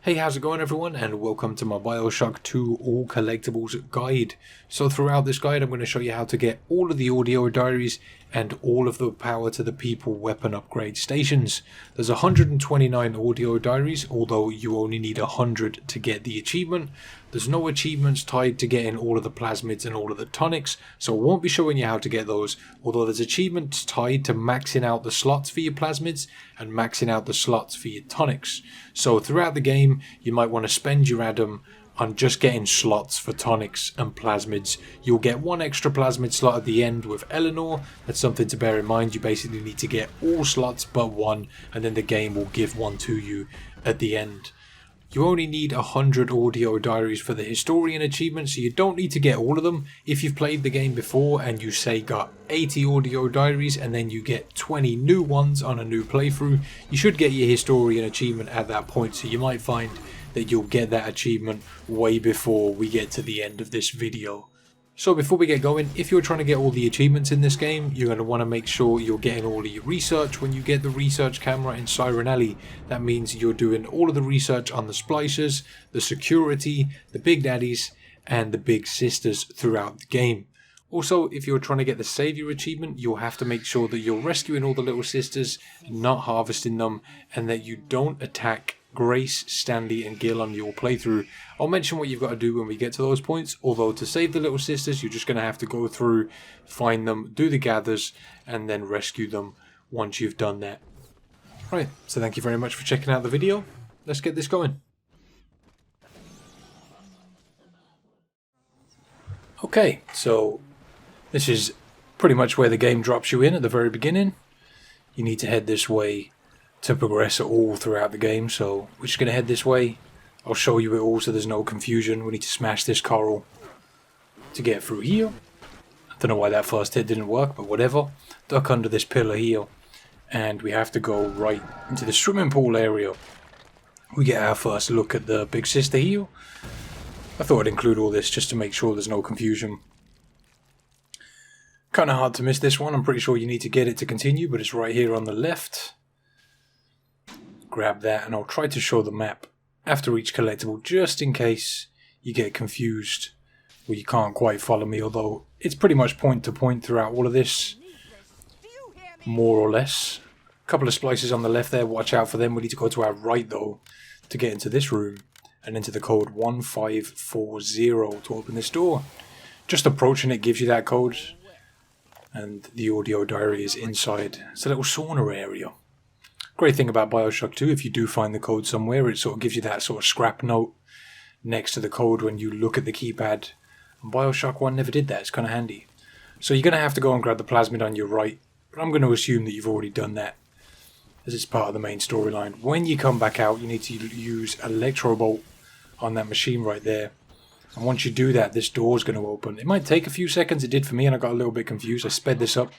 Hey, how's it going everyone, and welcome to my Bioshock 2 All Collectibles guide. So throughout this guide I'm going to show you how to get all of the audio diaries and all of the power to the people weapon upgrade stations. There's 129 audio diaries, although you only need 100 to get the achievement. There's no achievements tied to getting all of the plasmids and all of the tonics, so I won't be showing you how to get those, although there's achievements tied to maxing out the slots for your plasmids and maxing out the slots for your tonics. So throughout the game you might want to spend your Adam on just getting slots for tonics and plasmids. You'll get one extra plasmid slot at the end with Eleanor. That's something to bear in mind. You basically need to get all slots but one, and then the game will give one to you at the end. You only need 100 audio diaries for the historian achievement, so you don't need to get all of them. If you've played the game before and you say got 80 audio diaries and then you get 20 new ones on a new playthrough, you should get your historian achievement at that point, so you might find that you'll get that achievement way before we get to the end of this video. So before we get going, if you're trying to get all the achievements in this game, you're going to want to make sure you're getting all of your research. When you get the research camera in Siren Alley, that means you're doing all of the research on the splicers, the security, the big daddies, and the big sisters throughout the game. Also, if you're trying to get the Savior achievement, you'll have to make sure that you're rescuing all the little sisters, not harvesting them, and that you don't attack Grace, Stanley and Gil on your playthrough. I'll mention what you've got to do when we get to those points, although to save the little sisters you're just going to have to go through, find them, do the gathers and then rescue them once you've done that. Right, so thank you very much for checking out the video. Let's get this going. Okay, so this is pretty much where the game drops you in at the very beginning. You need to head this way to progress all throughout the game, so we're just going to head this way. I'll show you it all so there's no confusion. We need to smash this coral to get through here. I don't know why that first hit didn't work, but whatever. Duck under this pillar here, and we have to go right into the swimming pool area. We get our first look at the big sister here. I thought I'd include all this just to make sure there's no confusion. Kind of hard to miss this one. I'm pretty sure you need to get it to continue, but it's right here on the left. Grab that, and I'll try to show the map after each collectible just in case you get confused or you can't quite follow me, although it's pretty much point to point throughout all of this, more or less. A couple of splices on the left there, watch out for them. We need to go to our right though to get into this room and into the code 1540 to open this door. Just approaching it gives you that code, and the audio diary is inside. It's a little sauna area. Great thing about Bioshock 2, if you do find the code somewhere, it sort of gives you that sort of scrap note next to the code when you look at the keypad. And Bioshock 1 never did that, it's kind of handy. So you're going to have to go and grab the plasmid on your right, but I'm going to assume that you've already done that, as it's part of the main storyline. When you come back out, you need to use Electrobolt on that machine right there. And once you do that, this door is going to open. It might take a few seconds, it did for me, and I got a little bit confused. I sped this up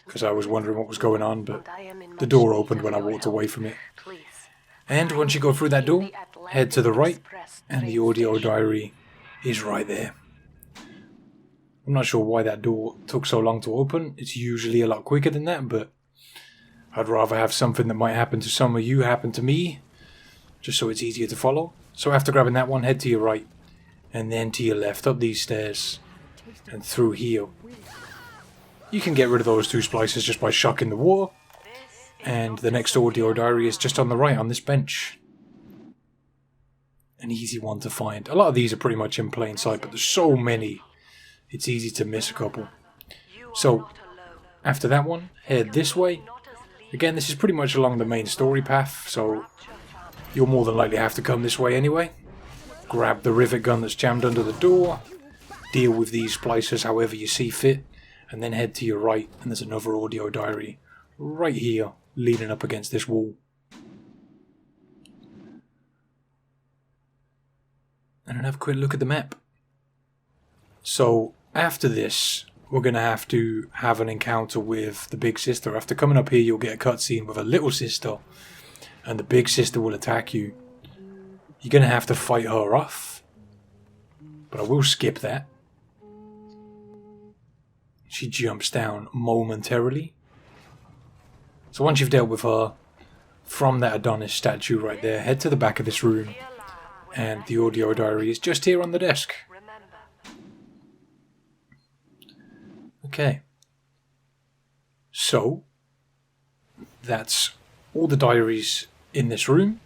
because I was wondering what was going on, but the door opened when I walked away from it. And once you go through that door, head to the right, and the audio diary is right there. I'm not sure why that door took so long to open. It's usually a lot quicker than that, but I'd rather have something that might happen to some of you happen to me, just so it's easier to follow. So after grabbing that one, head to your right, and then to your left, up these stairs, and through here. You can get rid of those two splices just by shocking the water. And the next audio diary is just on the right on this bench. An easy one to find. A lot of these are pretty much in plain sight, but there's so many, it's easy to miss a couple. So, after that one, head this way. Again, this is pretty much along the main story path, so you'll more than likely have to come this way anyway. Grab the rivet gun that's jammed under the door. Deal with these splicers however you see fit. And then head to your right, and there's another audio diary right here, leaning up against this wall. And have a quick look at the map. So, after this, we're going to have an encounter with the big sister. After coming up here, you'll get a cutscene with a little sister, and the big sister will attack you. You're going to have to fight her off, but I will skip that. She jumps down momentarily. So once you've dealt with her, from that Adonis statue right there, head to the back of this room, and the audio diary is just here on the desk. Okay. So, that's all the diaries in this room.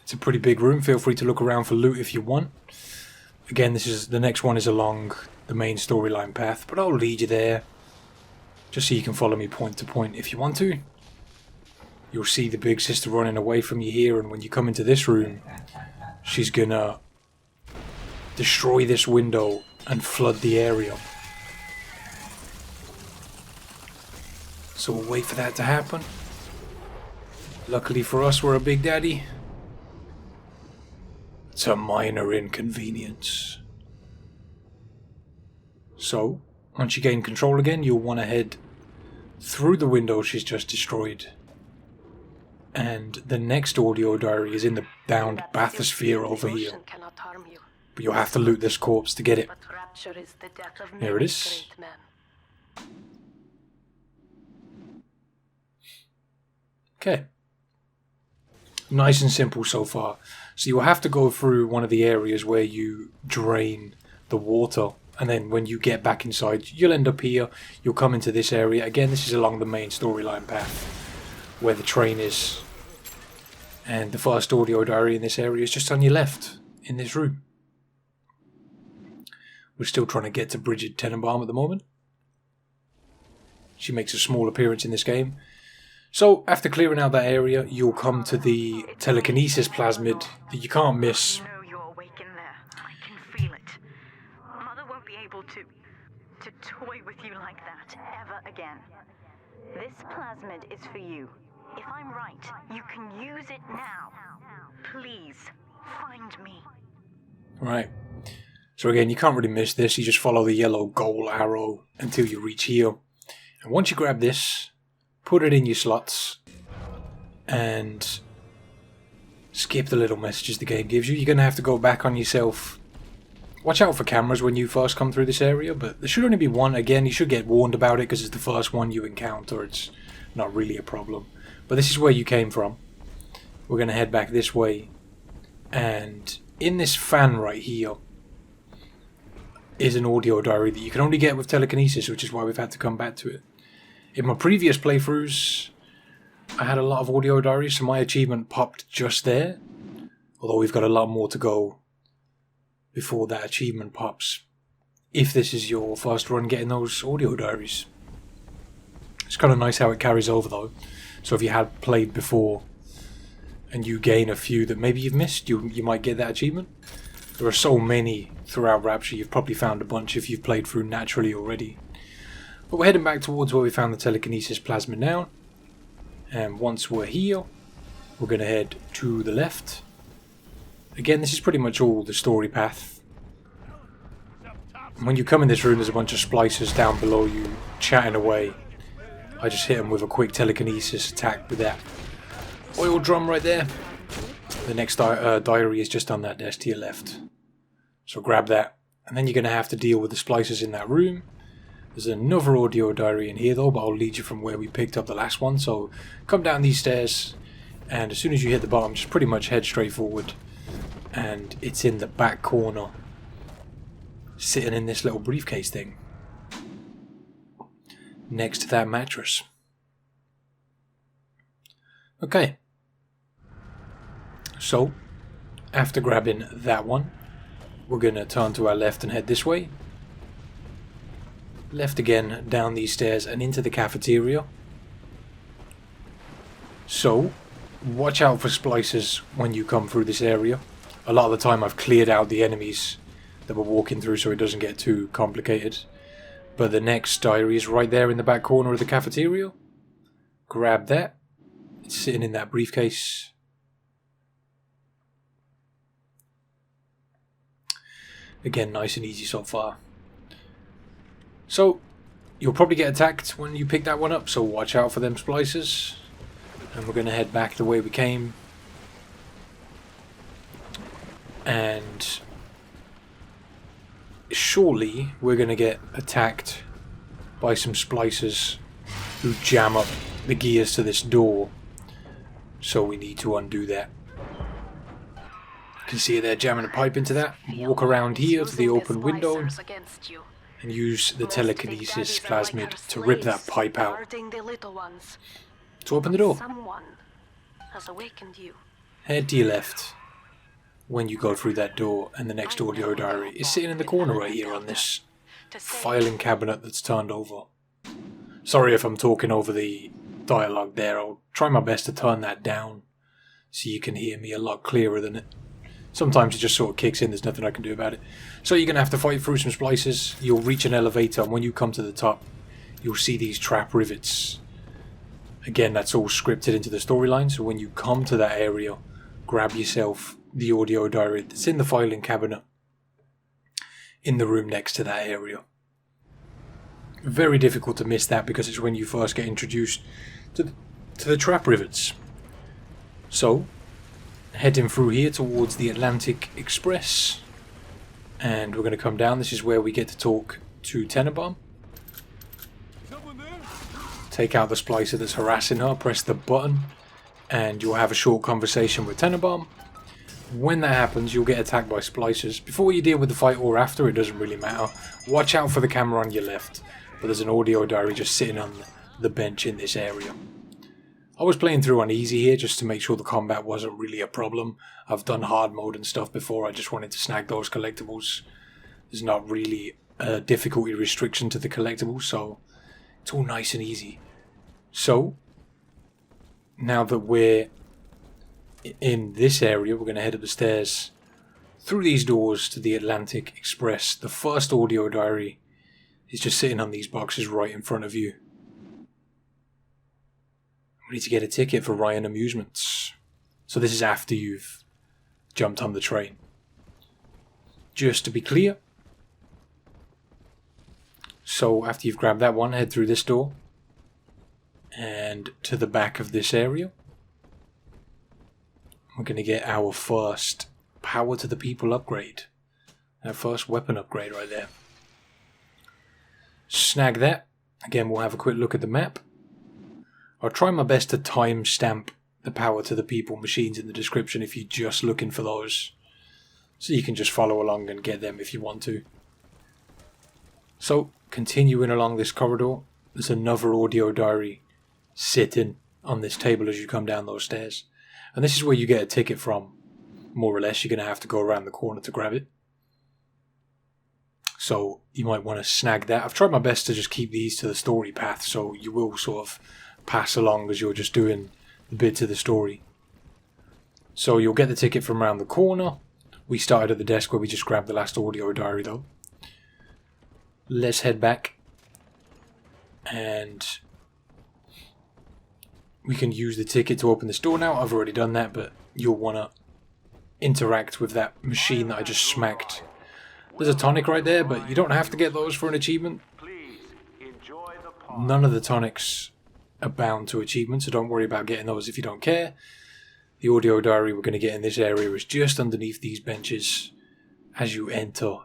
It's a pretty big room. Feel free to look around for loot if you want. Again, the next one is along the main storyline path, but I'll lead you there just so you can follow me point to point if you want to. You'll see the big sister running away from you here, and when you come into this room, she's gonna destroy this window and flood the area. So we'll wait for that to happen. Luckily for us, we're a big daddy. It's a minor inconvenience. So, once you gain control again, you'll want to head through the window she's just destroyed. And the next audio diary is in the downed bathysphere over here. But you'll have to loot this corpse to get it. There it is. Okay. Nice and simple so far. So you'll have to go through one of the areas where you drain the water. And then when you get back inside, you'll end up here. You'll come into this area. Again, this is along the main storyline path where the train is. And the first audio diary in this area is just on your left in this room. We're still trying to get to Bridget Tenenbaum at the moment. She makes a small appearance in this game. So, after clearing out that area, you'll come to the telekinesis plasmid that you can't miss. I know you're awake in there. I can feel it. Mother won't be able to toy with you like that ever again. This plasmid is for you. If I'm right, you can use it now. Please, find me. Right. So again, you can't really miss this. You just follow the yellow goal arrow until you reach here. And once you grab this, put it in your slots and skip the little messages the game gives you. You're going to have to go back on yourself. Watch out for cameras when you first come through this area, but there should only be one. Again, you should get warned about it because it's the first one you encounter. It's not really a problem. But this is where you came from. We're going to head back this way. And in this fan right here is an audio diary that you can only get with telekinesis, which is why we've had to come back to it. In my previous playthroughs, I had a lot of audio diaries, so my achievement popped just there. Although we've got a lot more to go before that achievement pops. If this is your first run getting those audio diaries. It's kind of nice how it carries over though. So if you had played before and you gain a few that maybe you've missed, you might get that achievement. There are so many throughout Rapture, you've probably found a bunch if you've played through naturally already. But we're heading back towards where we found the telekinesis plasmid now. And once we're here, we're going to head to the left. Again, this is pretty much all the story path. And when you come in this room, there's a bunch of splicers down below you chatting away. I just hit them with a quick telekinesis attack with that oil drum right there. The next diary is just on that desk to your left. So grab that. And then you're going to have to deal with the splicers in that room. There's another audio diary in here though, but I'll lead you from where we picked up the last one. So come down these stairs, and as soon as you hit the bottom, just pretty much head straight forward. And it's in the back corner, sitting in this little briefcase thing, next to that mattress. Okay. So, after grabbing that one, we're going to turn to our left and head this way. Left again, down these stairs and into the cafeteria. So, watch out for splicers when you come through this area. A lot of the time I've cleared out the enemies that we're walking through so it doesn't get too complicated. But the next diary is right there in the back corner of the cafeteria. Grab that. It's sitting in that briefcase. Again, nice and easy so far. So, you'll probably get attacked when you pick that one up, so watch out for them splicers. And we're going to head back the way we came. And surely we're going to get attacked by some splicers who jam up the gears to this door. So we need to undo that. You can see it there jamming a pipe into that. Walk around here to the open window and use the telekinesis plasmid to rip that pipe out to open the door. Someone has awakened you. Head to your left when you go through that door, and the next audio diary is sitting in the corner right here on this filing cabinet that's turned over. Sorry if I'm talking over the dialogue there. I'll try my best to turn that down so you can hear me a lot clearer than it. Sometimes it just sort of kicks in, there's nothing I can do about it. So you're going to have to fight through some splices. You'll reach an elevator, and when you come to the top, you'll see these trap rivets. Again, that's all scripted into the storyline, so when you come to that area, grab yourself the audio diary that's in the filing cabinet in the room next to that area. Very difficult to miss that because it's when you first get introduced to the trap rivets. So, heading through here towards the Atlantic Express, and we're going to come down. This is where we get to talk to Tenenbaum. Take out the splicer that's harassing her, press the button, and you'll have a short conversation with Tenenbaum. When that happens, you'll get attacked by splicers. Before you deal with the fight or after, it doesn't really matter. Watch out for the camera on your left, but there's an audio diary just sitting on the bench in this area. I was playing through on easy here just to make sure the combat wasn't really a problem. I've done hard mode and stuff before, I just wanted to snag those collectibles. There's not really a difficulty restriction to the collectibles, so it's all nice and easy. So, now that we're in this area, we're going to head up the stairs through these doors to the Atlantic Express. The first audio diary is just sitting on these boxes right in front of you. We need to get a ticket for Ryan Amusements. So this is after you've jumped on the train. Just to be clear. So after you've grabbed that one, head through this door and to the back of this area. We're going to get our first power to the people upgrade. Our first weapon upgrade right there. Snag that. Again, we'll have a quick look at the map. I'll try my best to timestamp the power to the people machines in the description if you're just looking for those. So you can just follow along and get them if you want to. So, continuing along this corridor, there's another audio diary sitting on this table as you come down those stairs. And this is where you get a ticket from. More or less, you're going to have to go around the corner to grab it. So, you might want to snag that. I've tried my best to just keep these to the story path, so you will sort of pass along as you're just doing the bits of the story. So you'll get the ticket from around the corner. We started at the desk where we just grabbed the last audio diary though. Let's head back and we can use the ticket to open this door now. I've already done that, but you'll want to interact with that machine that I just smacked. There's a tonic right there, but you don't have to get those for an achievement. None of the tonics are bound to achievements, so don't worry about getting those if you don't care. The audio diary we're going to get in this area is just underneath these benches as you enter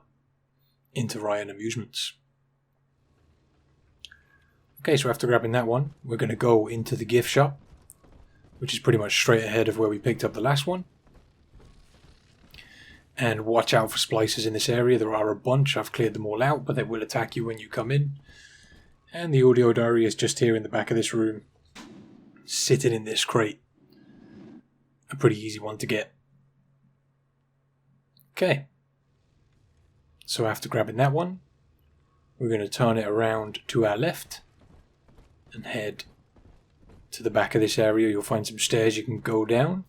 into Ryan Amusements. Okay, so after grabbing that one, we're going to go into the gift shop, which is pretty much straight ahead of where we picked up the last one. And watch out for splicers in this area. There are a bunch. I've cleared them all out, but they will attack you when you come in. And the audio diary is just here in the back of this room, sitting in this crate. A pretty easy one to get. Okay. So after grabbing that one, we're going to turn it around to our left and head to the back of this area. You'll find some stairs you can go down.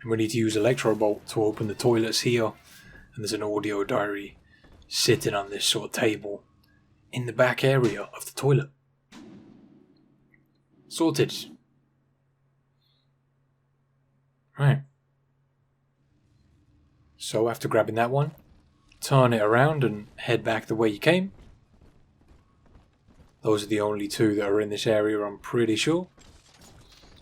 And we need to use Electro Bolt to open the toilets here. And there's an audio diary sitting on this sort of table in the back area of the toilet. Sorted. Right. So after grabbing that one, turn it around and head back the way you came. Those are the only two that are in this area, I'm pretty sure.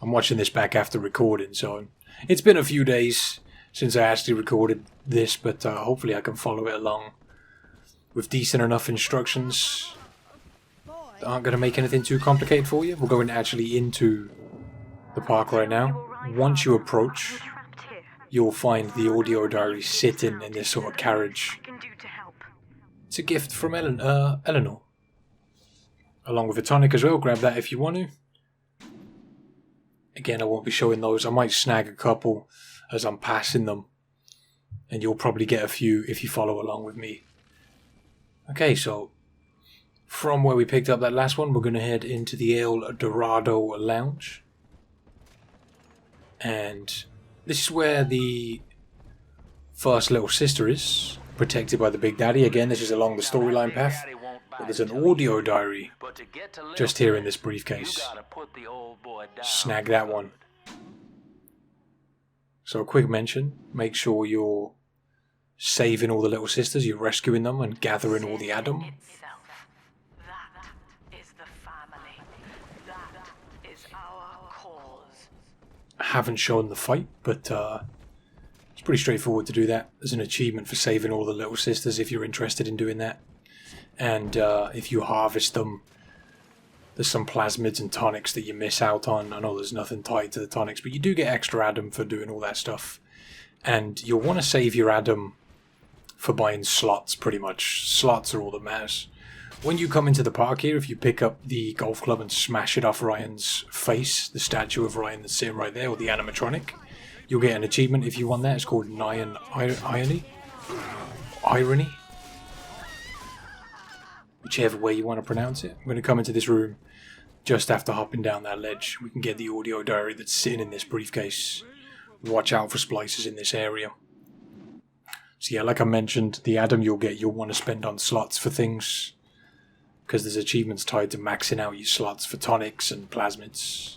I'm watching this back after recording, so it's been a few days since I actually recorded this, but hopefully I can follow it along with decent enough instructions that aren't going to make anything too complicated for you. We're going actually into the park right now. once you approach, I'm trapped here. you'll find the audio diary sitting in this sort of carriage. I can do to help. It's a gift from Eleanor. Along with a tonic as well, grab that if you want to. Again, I won't be showing those. I might snag a couple as I'm passing them. And you'll probably get a few if you follow along with me. Okay, so from where we picked up that last one, we're going to head into the El Dorado Lounge. And this is where the first little sister is, protected by the Big Daddy. Again, this is along the storyline path. But there's an audio diary just here in this briefcase. Snag that one. So a quick mention, make sure you're saving all the little sisters, you're rescuing them and gathering all the Adam. That is the family. That is our cause. I haven't shown the fight, but it's pretty straightforward to do that. There's an achievement for saving all the little sisters if you're interested in doing that. And if you harvest them, there's some plasmids and tonics that you miss out on. I know there's nothing tied to the tonics, but you do get extra Adam for doing all that stuff. And you'll want to save your Adam for buying slots, pretty much. Slots are all that matters. When you come into the park here, if you pick up the golf club and smash it off Ryan's face, the statue of Ryan that's sitting right there, or the animatronic, you'll get an achievement if you want that. It's called Irony? Whichever way you want to pronounce it. I'm going to come into this room just after hopping down that ledge. We can get the audio diary that's sitting in this briefcase. Watch out for splices in this area. So yeah, like I mentioned, the Adam you'll want to spend on slots for things, because there's achievements tied to maxing out your slots for tonics and plasmids.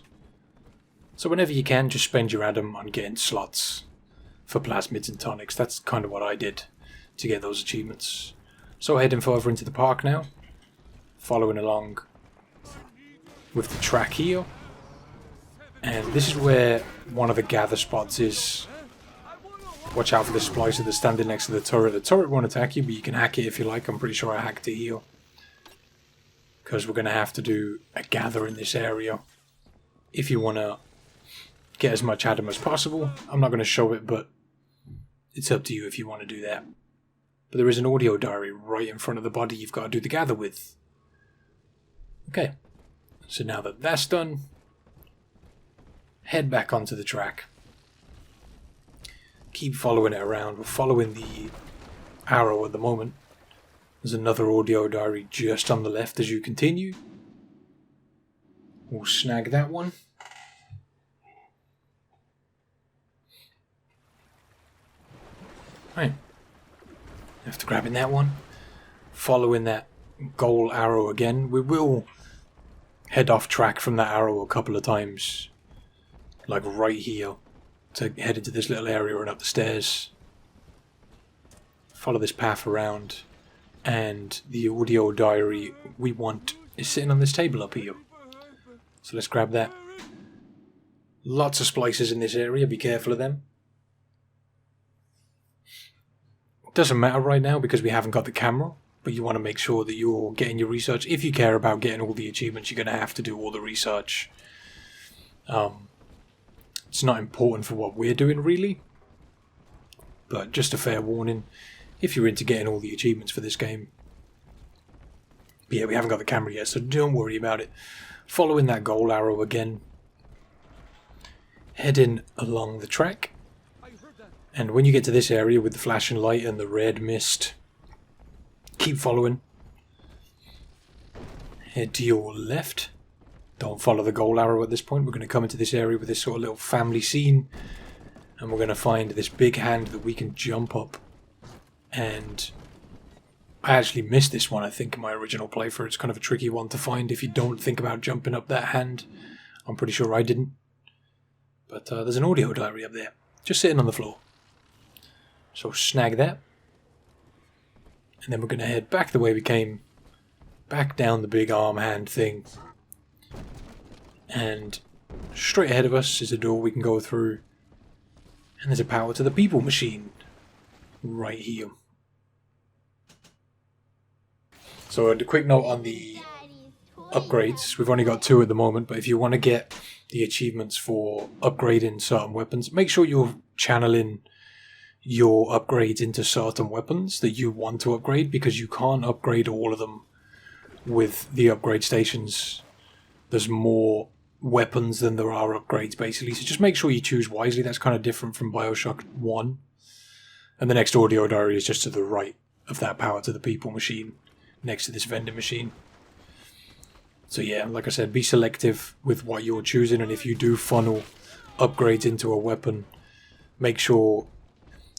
So whenever you can, just spend your Adam on getting slots for plasmids and tonics. That's kind of what I did to get those achievements. So heading further into the park now, following along with the track here. And this is where one of the gather spots is. Watch out for the splicer that's standing next to the turret. The turret won't attack you, but you can hack it if you like. I'm pretty sure I hacked it here. Because we're going to have to do a gather in this area if you want to get as much Adam as possible. I'm not going to show it, but it's up to you if you want to do that. But there is an audio diary right in front of the body you've got to do the gather with. Okay, so now that that's done, head back onto the track. Keep following it around. We're following the arrow at the moment. There's another audio diary just on the left as you continue. We'll snag that one. Right. After grabbing that one, following that goal arrow again, we will head off track from that arrow a couple of times. Like right here. To head into this little area and up the stairs. Follow this path around. And the audio diary we want is sitting on this table up here. So let's grab that. Lots of splices in this area, be careful of them. Doesn't matter right now because we haven't got the camera, but you want to make sure that you're getting your research. If you care about getting all the achievements, you're going to have to do all the research. It's not important for what we're doing really, but just a fair warning if you're into getting all the achievements for this game. But yeah, we haven't got the camera yet, so don't worry about it. Following that goal arrow again, heading along the track. And when you get to this area with the flashing light and the red mist, keep following. Head to your left. Don't follow the goal arrow at this point. We're going to come into this area with this sort of little family scene. And we're going to find this big hand that we can jump up. And I actually missed this one, I think, in my original playthrough. It's kind of a tricky one to find if you don't think about jumping up that hand. I'm pretty sure I didn't. But there's an audio diary up there. Just sitting on the floor. So snag that. And then we're going to head back the way we came. Back down the big arm hand thing. And straight ahead of us is a door we can go through. And there's a power to the people machine. Right here. So a quick note on the upgrades. We've only got 2 at the moment, but if you want to get the achievements for upgrading certain weapons, make sure you're channeling your upgrades into certain weapons that you want to upgrade, because you can't upgrade all of them with the upgrade stations. There's more weapons than there are upgrades, basically, so just make sure you choose wisely. That's kind of different from Bioshock 1. And the next audio diary is just to the right of that power to the people machine, next to this vending machine. So yeah, like I said, be selective with what you're choosing, and if you do funnel upgrades into a weapon, make sure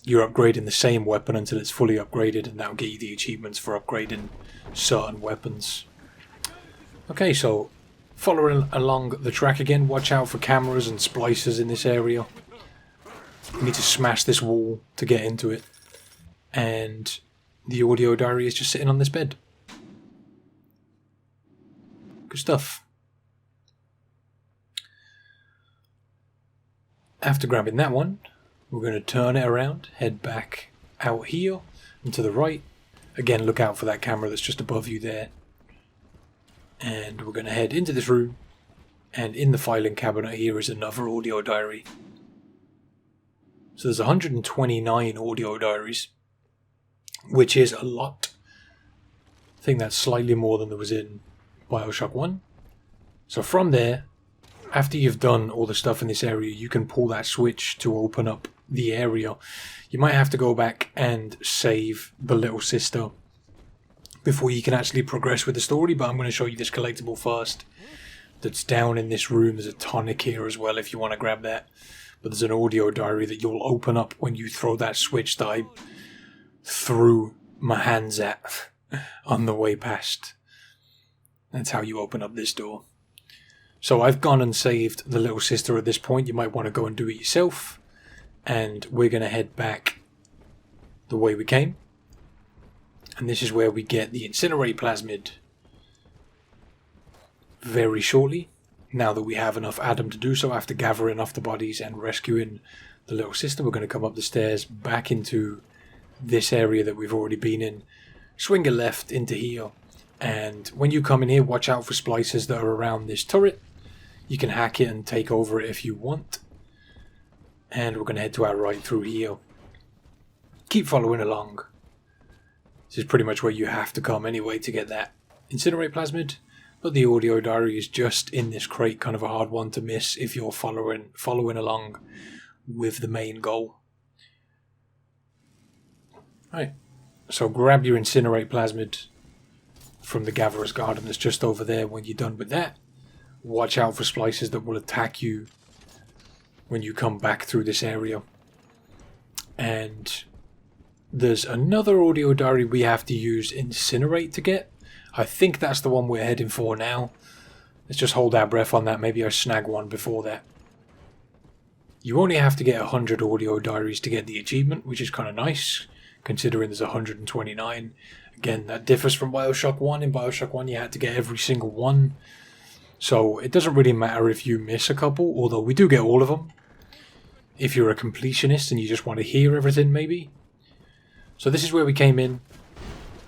you're upgrading the same weapon until it's fully upgraded, and that'll get you the achievements for upgrading certain weapons. Okay, so following along the track again, watch out for cameras and splicers in this area. You need to smash this wall to get into it. And the audio diary is just sitting on this bed. Good stuff. After grabbing that one, we're going to turn it around, head back out here and to the right. Again, look out for that camera that's just above you there. And we're going to head into this room, and in the filing cabinet here is another audio diary. So there's 129 audio diaries, which is a lot. I think that's slightly more than there was in Bioshock 1. So from there, after you've done all the stuff in this area, you can pull that switch to open up the area. You might have to go back and save the little sister before you can actually progress with the story, but I'm going to show you this collectible first that's down in this room. There's a tonic here as well if you want to grab that. But there's an audio diary that you'll open up when you throw that switch that I threw my hands at on the way past. That's how you open up this door. So I've gone and saved the little sister at this point. You might want to go and do it yourself. And we're going to head back the way we came. And this is where we get the incinerate plasmid very shortly. Now that we have enough Adam to do so, after gathering off the bodies and rescuing the little sister, we're going to come up the stairs back into this area that we've already been in. Swing a left into here. And when you come in here, watch out for splicers that are around this turret. You can hack it and take over it if you want. And we're going to head to our right through here. Keep following along. This is pretty much where you have to come anyway to get that incinerate plasmid. But the audio diary is just in this crate, kind of a hard one to miss if you're following along with the main goal. Right, so grab your incinerate plasmid from the Gatherer's Garden that's just over there. When you're done with that, watch out for splicers that will attack you when you come back through this area. And there's another audio diary we have to use incinerate to get. I think that's the one we're heading for now. Let's just hold our breath on that. Maybe I snag one before that. You only have to get 100 audio diaries to get the achievement, which is kind of nice, considering there's 129. Again, that differs from Bioshock 1. In Bioshock 1, you had to get every single one. So it doesn't really matter if you miss a couple, although we do get all of them. If you're a completionist and you just want to hear everything, maybe. So this is where we came in.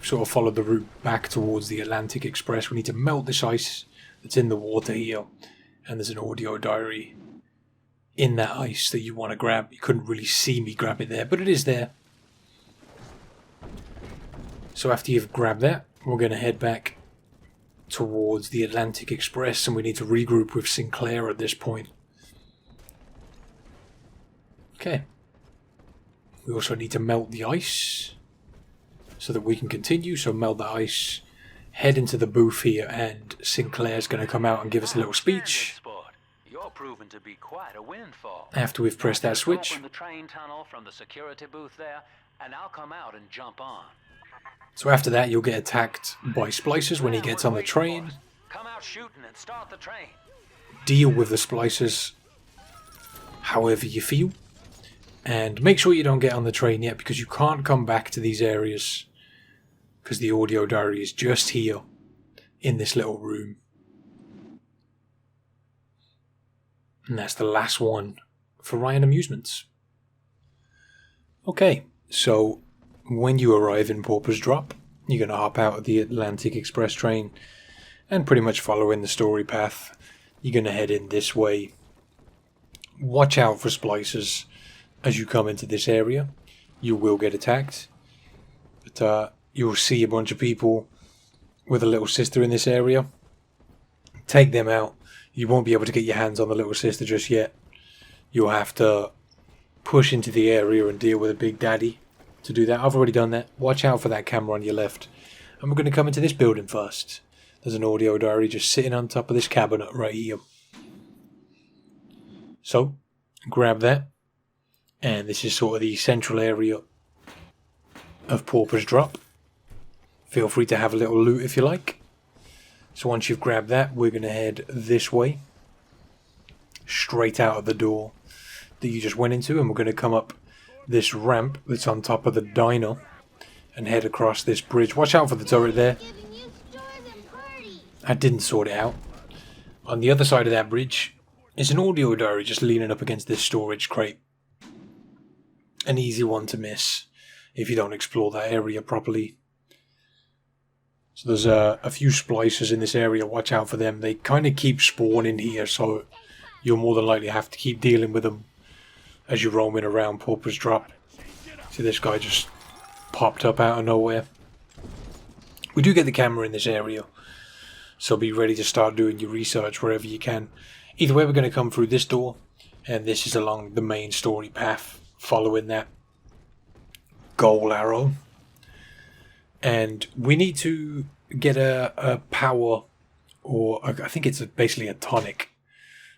Sort of followed the route back towards the Atlantic Express. We need to melt this ice that's in the water here. And there's an audio diary in that ice that you want to grab. You couldn't really see me grab it there, but it is there. So after you've grabbed that, we're going to head back towards the Atlantic Express, and we need to regroup with Sinclair at this point. Okay. We also need to melt the ice so that we can continue. So melt the ice, head into the booth here, and Sinclair's going to come out and give us a little speech. You're proven to be quite a windfall. After we've pressed that switch. Open the train tunnel from the security booth there, and I'll come out and jump on. So after that, you'll get attacked by splicers when he gets on the train. Come out shooting and start the train. Deal with the splicers however you feel. And make sure you don't get on the train yet, because you can't come back to these areas, because the audio diary is just here in this little room. And that's the last one for Ryan Amusements. Okay, so when you arrive in Pauper's Drop, you're going to hop out of the Atlantic Express train and pretty much following the story path. You're going to head in this way. Watch out for splicers as you come into this area. You will get attacked, but you'll see a bunch of people with a little sister in this area. Take them out. You won't be able to get your hands on the little sister just yet. You'll have to push into the area and deal with a big daddy to do that. I've already done that. Watch out for that camera on your left. And we're going to come into this building first. There's an audio diary just sitting on top of this cabinet right here. So, grab that. And this is sort of the central area of Pauper's Drop. Feel free to have a little loot if you like. So once you've grabbed that, we're going to head this way. Straight out of the door that you just went into. And we're going to come up this ramp that's on top of the diner. And head across this bridge. Watch out for the turret there. I didn't sort it out. On the other side of that bridge is an audio diary just leaning up against this storage crate. An easy one to miss if you don't explore that area properly. So there's a few splicers in this area. Watch out for them. They kind of keep spawning here, so you'll more than likely have to keep dealing with them as you're roaming around Pauper's Drop. See, this guy just popped up out of nowhere. We do get the camera in this area, so be ready to start doing your research wherever you can. Either way, we're going to come through this door, and this is along the main story path, following that goal arrow. And we need to get a power, or I think it's basically a tonic,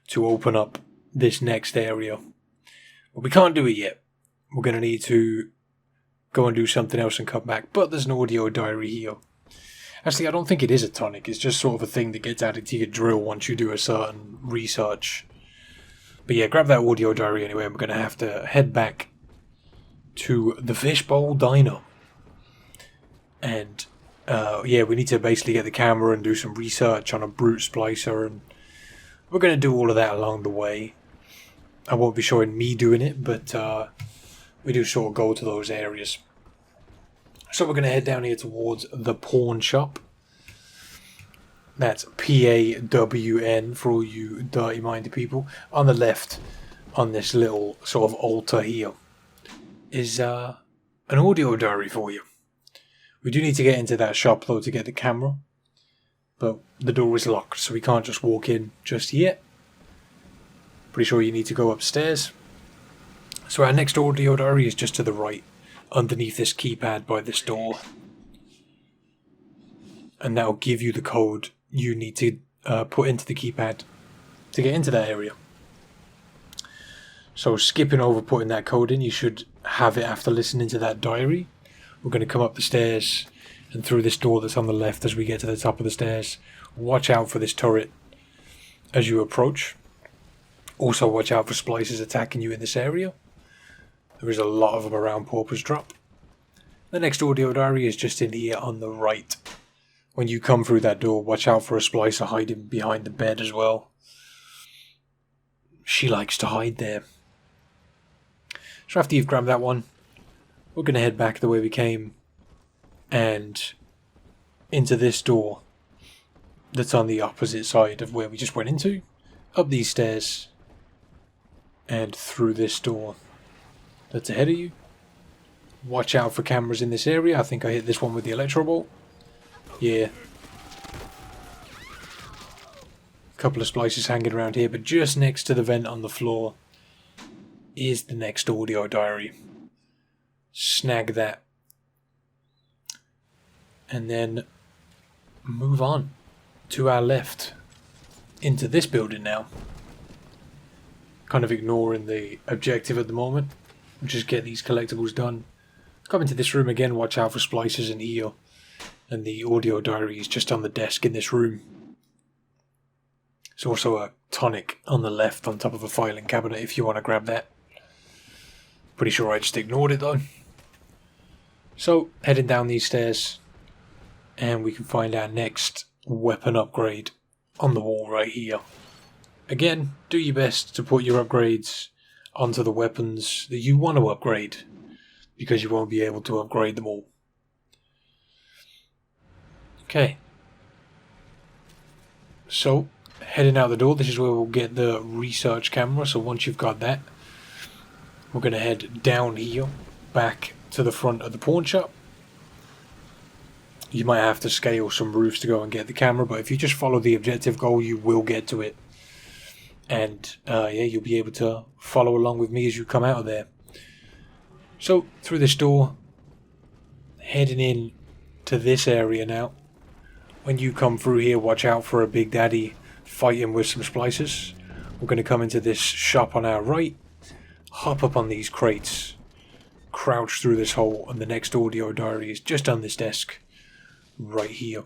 to open up this next area. But we can't do it yet. We're going to need to go and do something else and come back. But there's an audio diary here. Actually, I don't think it is a tonic. It's just sort of a thing that gets added to your drill once you do a certain research. But yeah, grab that audio diary anyway. We're going to have to head back to the Fishbowl Diner. And yeah, we need to basically get the camera and do some research on a brute splicer. And we're going to do all of that along the way. I won't be showing me doing it, but we do sort of go to those areas. So we're going to head down here towards the pawn shop. That's P-A-W-N for all you dirty-minded people. On the left, on this little sort of altar here, is an audio diary for you. We do need to get into that shop though to get the camera. But the door is locked, so we can't just walk in just yet. Pretty sure you need to go upstairs. So our next audio diary is just to the right, underneath this keypad by this door. And that'll give you the code you need to put into the keypad to get into that area. So skipping over putting that code in, you should have it after listening to that diary. We're going to come up the stairs and through this door that's on the left as we get to the top of the stairs. Watch out for this turret as you approach. Also watch out for splicers attacking you in this area. There is a lot of them around Pauper's Drop. The next audio diary is just in here on the right. When you come through that door, watch out for a splicer hiding behind the bed as well. She likes to hide there. So after you've grabbed that one, we're going to head back the way we came and into this door that's on the opposite side of where we just went into. Up these stairs and through this door that's ahead of you. Watch out for cameras in this area. I think I hit this one with the electro bolt. Yeah. A couple of splices hanging around here, but just next to the vent on the floor is the next audio diary. Snag that. And then move on to our left into this building now. Kind of ignoring the objective at the moment. Just get these collectibles done. Come into this room again, watch out for splicers in here. And the audio diary is just on the desk in this room. There's also a tonic on the left on top of a filing cabinet if you want to grab that. Pretty sure I just ignored it though. So, heading down these stairs, and we can find our next weapon upgrade on the wall right here. Again, do your best to put your upgrades onto the weapons that you want to upgrade, because you won't be able to upgrade them all. Okay. So, heading out the door, this is where we'll get the research camera. So once you've got that, we're going to head down here, back to the front of the pawn shop. You might have to scale some roofs to go and get the camera, but if you just follow the objective goal, you will get to it. And yeah, you'll be able to follow along with me as you come out of there. So, through this door, heading in to this area now. When you come through here, watch out for a Big Daddy fighting with some splicers. We're going to come into this shop on our right, hop up on these crates, crouch through this hole, and the next audio diary is just on this desk, right here.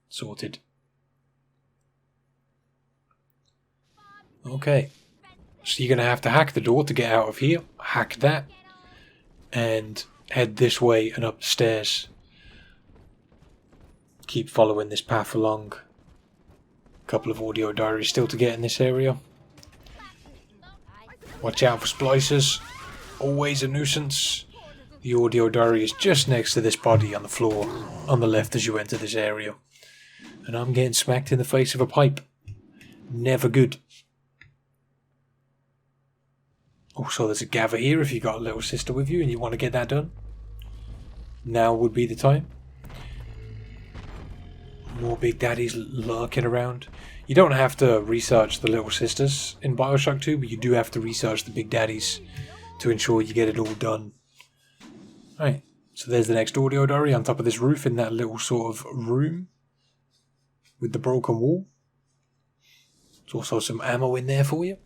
Sorted. Okay. So you're going to have to hack the door to get out of here. Hack that. And head this way and up the stairs. Keep following this path along. A couple of audio diaries still to get in this area. Watch out for splicers. Always a nuisance. The audio diary is just next to this body on the floor on the left as you enter this area. And I'm getting smacked in the face with a pipe. Never good. Also, there's a gather here if you've got a little sister with you and you want to get that done. Now would be the time. More Big Daddies lurking around. You don't have to research the little sisters in Bioshock 2, but you do have to research the Big Daddies to ensure you get it all done. Right, so there's the next audio diary on top of this roof in that little sort of room with the broken wall. There's also some ammo in there for you.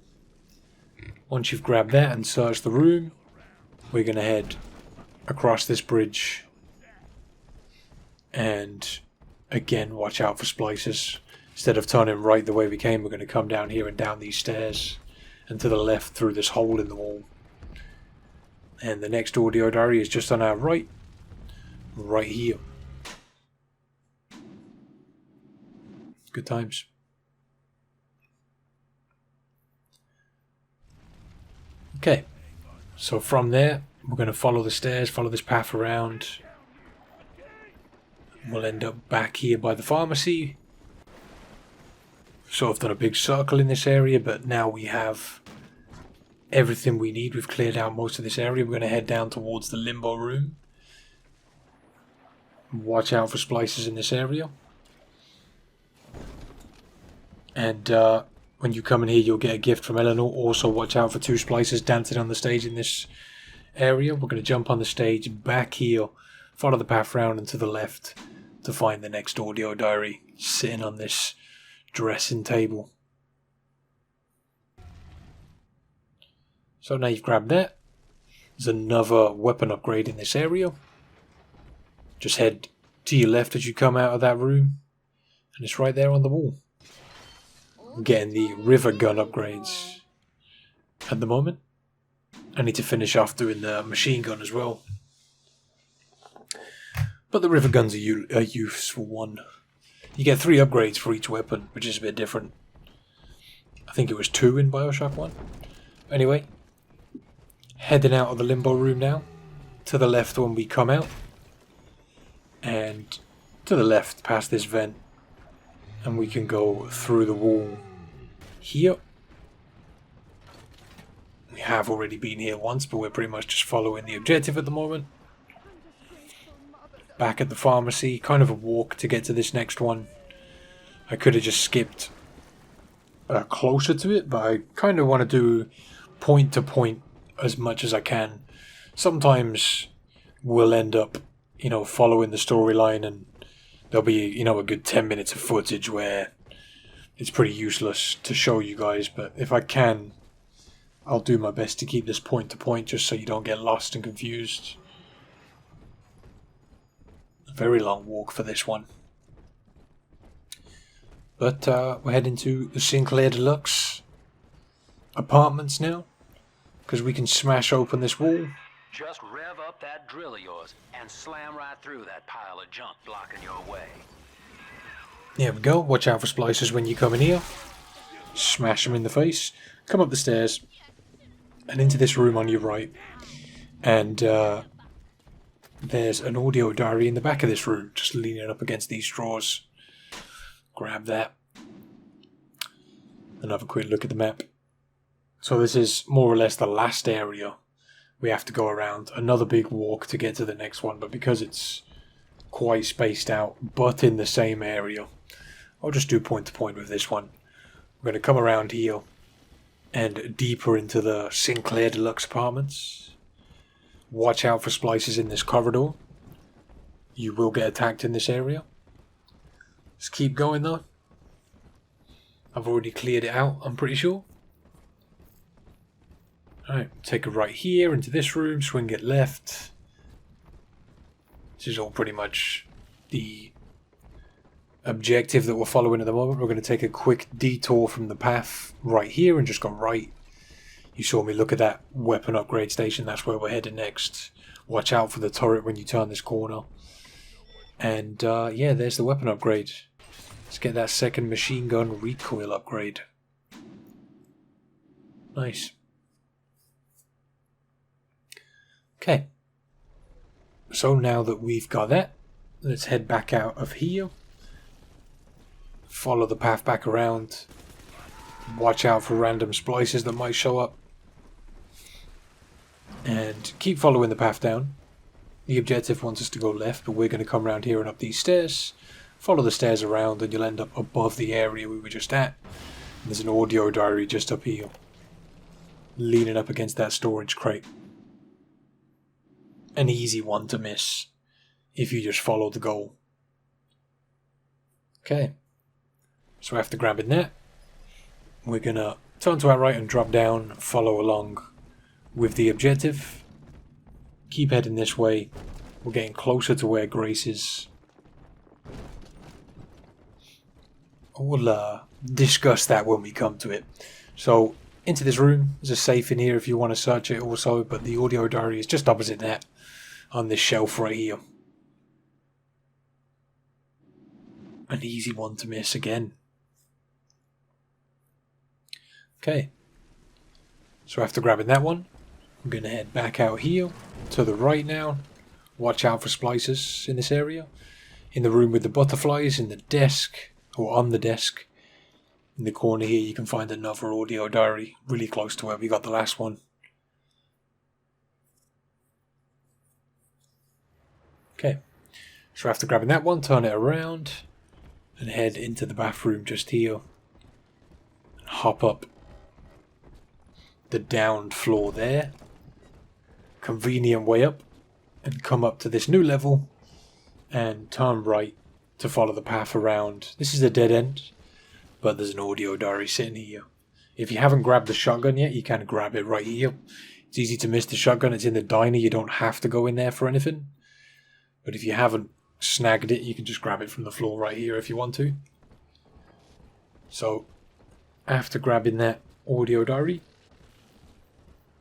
Once you've grabbed that and searched the room, we're going to head across this bridge. And again, watch out for splicers. Instead of turning right the way we came, we're going to come down here and down these stairs. And to the left through this hole in the wall. And the next audio diary is just on our right. Right here. Good times. Okay, so from there, we're going to follow the stairs, follow this path around. We'll end up back here by the pharmacy. Sort of done a big circle in this area, but now we have everything we need. We've cleared out most of this area. We're going to head down towards the limbo room. Watch out for splicers in this area. And when you come in here, you'll get a gift from Eleanor. Also, watch out for 2 splicers dancing on the stage in this area. We're going to jump on the stage back here, follow the path round and to the left to find the next audio diary sitting on this dressing table. So now you've grabbed that. There's another weapon upgrade in this area. Just head to your left as you come out of that room, and it's right there on the wall. I'm getting the river gun upgrades at the moment. I need to finish off doing the machine gun as well. But the river gun's a useful one. You get 3 upgrades for each weapon, which is a bit different. I think it was 2 in Bioshock 1. Anyway, heading out of the limbo room now. To the left when we come out. And to the left past this vent. And we can go through the wall here. We have already been here once, but we're pretty much just following the objective at the moment. Back at the pharmacy, kind of a walk to get to this next one. I could have just skipped closer to it, but I kind of want to do point to point as much as I can. Sometimes we'll end up, following the storyline and there'll be, a good 10 minutes of footage where it's pretty useless to show you guys, but if I can, I'll do my best to keep this point to point just so you don't get lost and confused. A very long walk for this one. But we're heading to the Sinclair Deluxe apartments now, because we can smash open this wall. Just rev up that drill of yours and slam right through that pile of junk blocking your way. There we go. Watch out for splicers when you come in here. Smash them in the face. Come up the stairs and into this room on your right. And there's an audio diary in the back of this room, just leaning up against these drawers. Grab that. Another quick look at the map. So this is more or less the last area. We have to go around another big walk to get to the next one, but because it's quite spaced out, but in the same area, I'll just do point to point with this one. We're going to come around here and deeper into the Sinclair Deluxe Apartments. Watch out for splices in this corridor. You will get attacked in this area. Just keep going though. I've already cleared it out, I'm pretty sure. Alright, take a right here into this room, swing it left. This is all pretty much the objective that we're following at the moment. We're going to take a quick detour from the path right here and just go right. You saw me look at that weapon upgrade station, that's where we're heading next. Watch out for the turret when you turn this corner. And yeah, there's the weapon upgrade. Let's get that second machine gun recoil upgrade. Nice. Okay, so now that we've got that, let's head back out of here. Follow the path back around. Watch out for random splices that might show up. And keep following the path down. The objective wants us to go left, but we're going to come around here and up these stairs. Follow the stairs around and you'll end up above the area we were just at. And there's an audio diary just up here, leaning up against that storage crate. An easy one to miss if you just follow the goal. Okay, so after grabbing that, we're going to turn to our right and drop down, follow along with the objective. Keep heading this way. We're getting closer to where Grace is. We'll discuss that when we come to it. So, into this room. There's a safe in here if you want to search it also, but the audio diary is just opposite that, on this shelf right here. An easy one to miss again. Okay. So after grabbing that one, I'm going to head back out here to the right now. Watch out for splicers in this area. In the room with the butterflies, in the desk, or on the desk. In the corner here you can find another audio diary, really close to where we got the last one. Okay, so after grabbing that one, turn it around and head into the bathroom just here. And hop up the downed floor there. Convenient way up. And come up to this new level and turn right to follow the path around. This is a dead end, but there's an audio diary sitting here. If you haven't grabbed the shotgun yet, you can grab it right here. It's easy to miss the shotgun, it's in the diner, you don't have to go in there for anything. But if you haven't snagged it, you can just grab it from the floor right here if you want to. So, after grabbing that audio diary,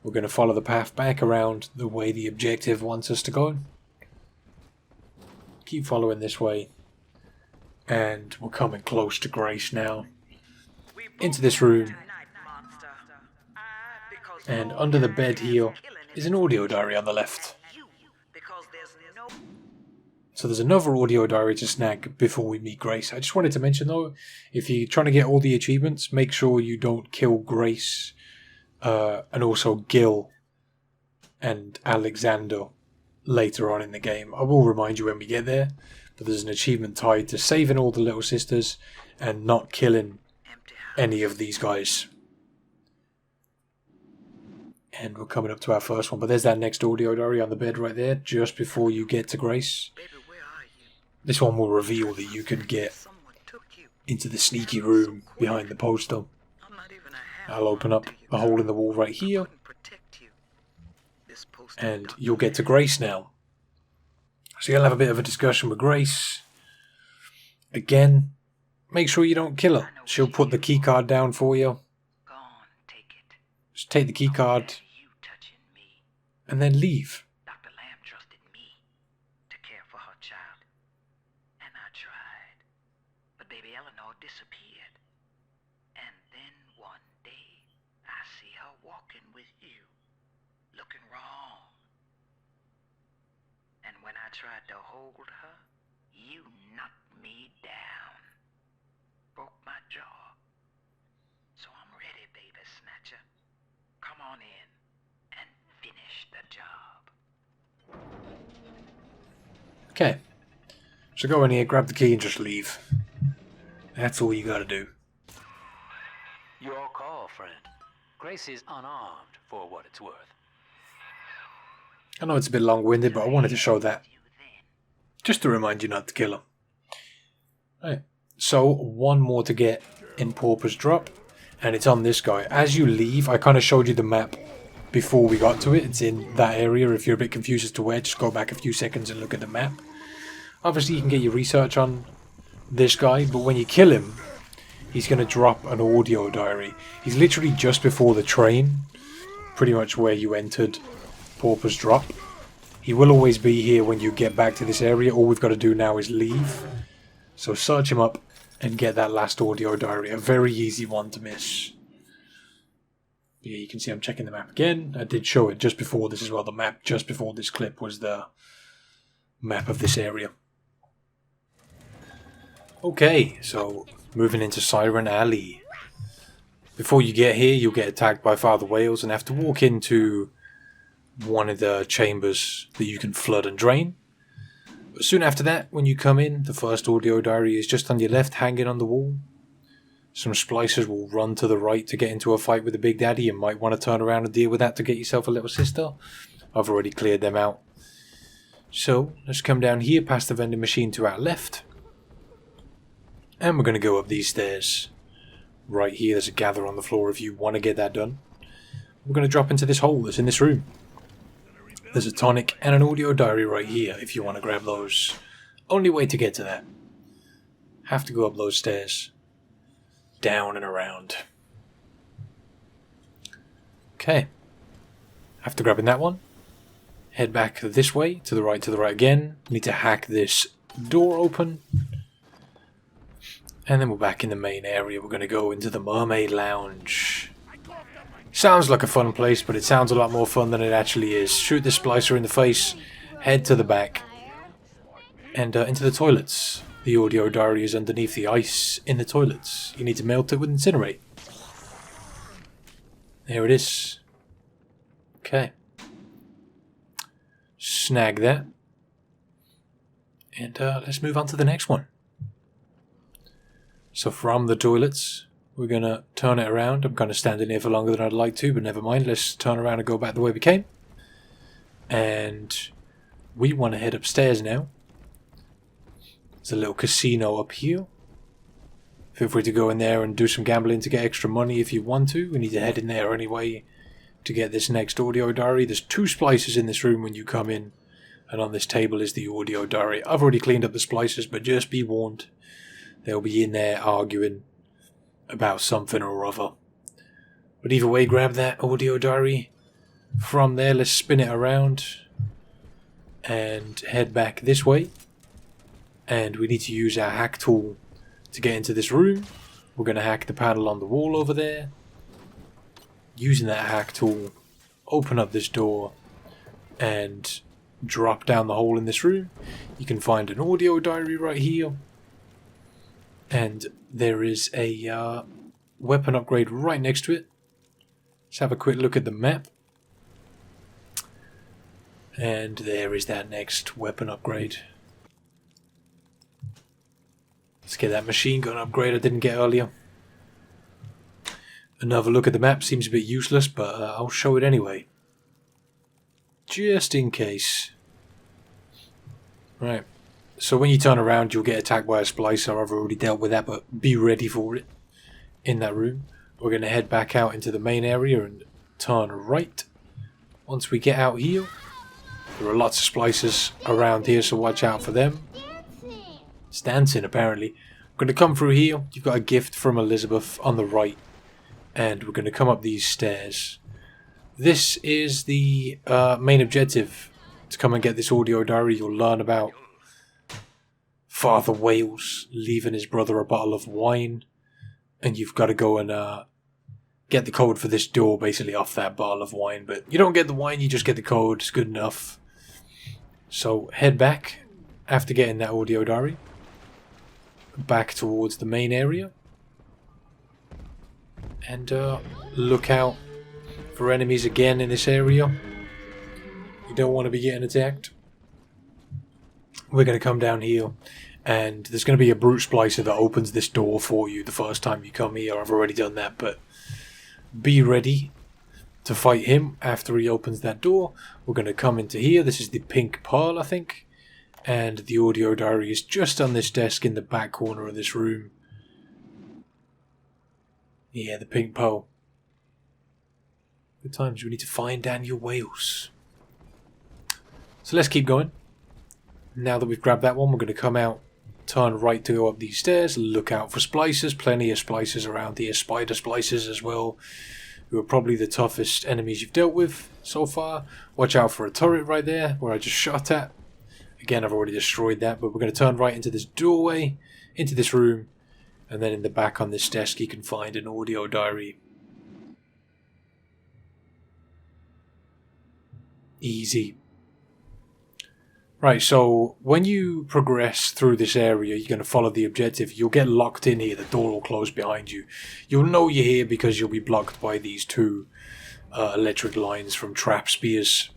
we're going to follow the path back around the way the objective wants us to go. Keep following this way. And we're coming close to Grace now. Into this room. And under the bed here is an audio diary on the left. So there's another audio diary to snag before we meet Grace. I just wanted to mention though, if you're trying to get all the achievements, make sure you don't kill Grace and also Gil and Alexander later on in the game. I will remind you when we get there, but there's an achievement tied to saving all the little sisters and not killing any of these guys. And we're coming up to our first one, but there's that next audio diary on the bed right there, just before you get to Grace. This one will reveal that you can get into the sneaky room behind the poster. I'll open up a hole in the wall right here, and you'll get to Grace now. So you'll have a bit of a discussion with Grace. Again, make sure you don't kill her. She'll put the keycard down for you. Just take the keycard and then leave. Dr. Lamb trusted me to care for her child, and I tried. But baby Eleanor disappeared. And then one day, I see her walking with you, looking wrong. And when I tried to hold her, you knocked me down. Broke my jaw. So I'm ready, baby snatcher. Come on in and finish the job. Okay. So go in here, grab the key and just leave. That's all you gotta do. Your call, friend. Grace is unarmed for what it's worth. I know it's a bit long-winded, but I wanted to show that. Just to remind you not to kill him. Right. So, one more to get in Pauper's Drop. And it's on this guy. As you leave, I kind of showed you the map before we got to it. It's in that area. If you're a bit confused as to where, just go back a few seconds and look at the map. Obviously, you can get your research on this guy, but when you kill him, he's going to drop an audio diary. He's literally just before the train, pretty much where you entered Pauper's Drop. He will always be here when you get back to this area. All we've got to do now is leave. So search him up and get that last audio diary. A very easy one to miss. Yeah, you can see I'm checking the map again. I did show it just before this as well. The map just before this clip was the map of this area. Okay, so moving into Siren Alley. Before you get here, you'll get attacked by Father Wales and have to walk into one of the chambers that you can flood and drain. But soon after that, when you come in, the first audio diary is just on your left, hanging on the wall. Some splicers will run to the right to get into a fight with the Big Daddy. You might want to turn around and deal with that to get yourself a little sister. I've already cleared them out. So, let's come down here past the vending machine to our left. And we're going to go up these stairs. Right here, there's a gather on the floor if you want to get that done. We're going to drop into this hole that's in this room. There's a tonic and an audio diary right here if you want to grab those. Only way to get to that. Have to go up those stairs. Down and around. Okay. After grabbing that one, head back this way, to the right again. Need to hack this door open. And then we're back in the main area. We're going to go into the Mermaid Lounge. Sounds like a fun place, but it sounds a lot more fun than it actually is. Shoot the splicer in the face, head to the back, and into the toilets. The audio diary is underneath the ice in the toilets. You need to melt it with Incinerate. There it is. Okay. Snag that. And let's move on to the next one. So from the toilets, we're going to turn it around. I'm kind of standing here for longer than I'd like to, but never mind. Let's turn around and go back the way we came. And we want to head upstairs now. There's a little casino up here. Feel free to go in there and do some gambling to get extra money if you want to. We need to head in there anyway to get this next audio diary. There's 2 splicers in this room when you come in. And on this table is the audio diary. I've already cleaned up the splicers, but just be warned. They'll be in there arguing about something or other. But either way, grab that audio diary. From there, let's spin it around and head back this way. And we need to use our hack tool to get into this room. We're going to hack the panel on the wall over there. Using that hack tool, open up this door and drop down the hole in this room. You can find an audio diary right here. And there is a weapon upgrade right next to it. Let's have a quick look at the map. And there is that next weapon upgrade. Let's get that machine gun upgrade I didn't get earlier. Another look at the map seems a bit useless, but I'll show it anyway. Just in case. Right. So when you turn around, you'll get attacked by a splicer. I've already dealt with that, but be ready for it in that room. We're going to head back out into the main area and turn right. Once we get out here, there are lots of splicers around here, so watch out for them. It's dancing, apparently. We're going to come through here. You've got a gift from Elizabeth on the right. And we're going to come up these stairs. This is the main objective. To come and get this audio diary, you'll learn about Father Wales leaving his brother a bottle of wine. And you've got to go and get the code for this door basically off that bottle of wine. But you don't get the wine, you just get the code. It's good enough. So head back after getting that audio diary. Back towards the main area. And look out for enemies again in this area. You don't want to be getting attacked. We're going to come down here. And there's going to be a brute splicer that opens this door for you the first time you come here. I've already done that, but be ready to fight him after he opens that door. We're going to come into here. This is the pink pearl, I think. And the audio diary is just on this desk in the back corner of this room. Yeah, the pink pearl. Good times. We need to find Daniel Wales. So let's keep going. Now that we've grabbed that one, we're going to come out. Turn right to go up these stairs. Look out for splicers. Plenty of splicers around here. Spider splicers as well. Who are probably the toughest enemies you've dealt with so far. Watch out for a turret right there where I just shot at. Again, I've already destroyed that. But we're going to turn right into this doorway. Into this room. And then in the back on this desk you can find an audio diary. Easy. Right, so when you progress through this area, you're going to follow the objective. You'll get locked in here. The door will close behind you. You'll know you're here because you'll be blocked by these two electric lines from trap spears.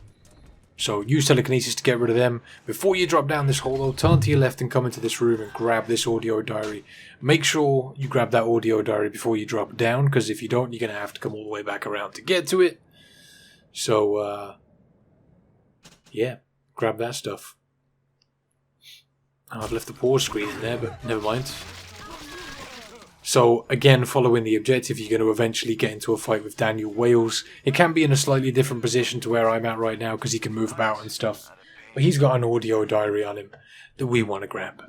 So use telekinesis to get rid of them. Before you drop down this hole, though, turn to your left and come into this room and grab this audio diary. Make sure you grab that audio diary before you drop down, because if you don't, you're going to have to come all the way back around to get to it. So, yeah, grab that stuff. I've left the pause screen in there, but never mind. So, again, following the objective, you're going to eventually get into a fight with Daniel Wales. It can be in a slightly different position to where I'm at right now, because he can move about and stuff. But he's got an audio diary on him that we want to grab.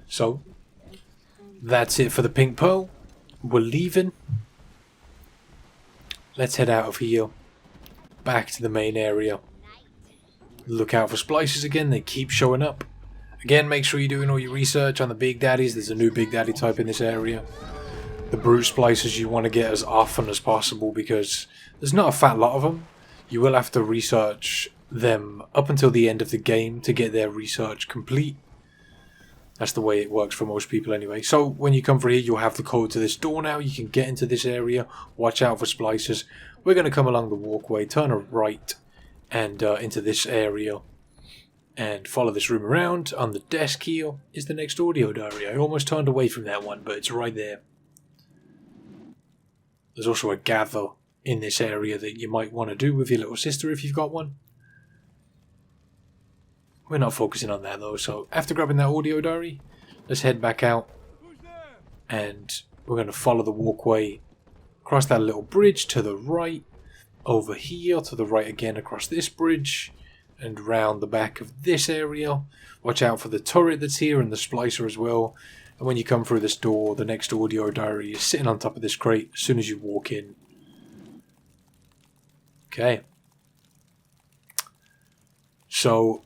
So, that's it for the pink pearl. We're leaving. Let's head out of here. Back to the main area. Look out for splicers again, they keep showing up. Again, make sure you're doing all your research on the Big Daddies. There's a new Big Daddy type in this area. The brute splicers you want to get as often as possible because there's not a fat lot of them. You will have to research them up until the end of the game to get their research complete. That's the way it works for most people anyway. So when you come through here, you'll have the code to this door now. You can get into this area. Watch out for splicers. We're going to come along the walkway, turn a right, and into this area. And follow this room around. On the desk here is the next audio diary. I almost turned away from that one, but it's right there. There's also a gather in this area that you might want to do with your little sister if you've got one. We're not focusing on that though, so after grabbing that audio diary, let's head back out. And we're going to follow the walkway across that little bridge to the right, over here, to the right again across this bridge, and round the back of this area. Watch out for the turret that's here and the splicer as well. And when you come through this door, the next audio diary is sitting on top of this crate as soon as you walk in. Okay. So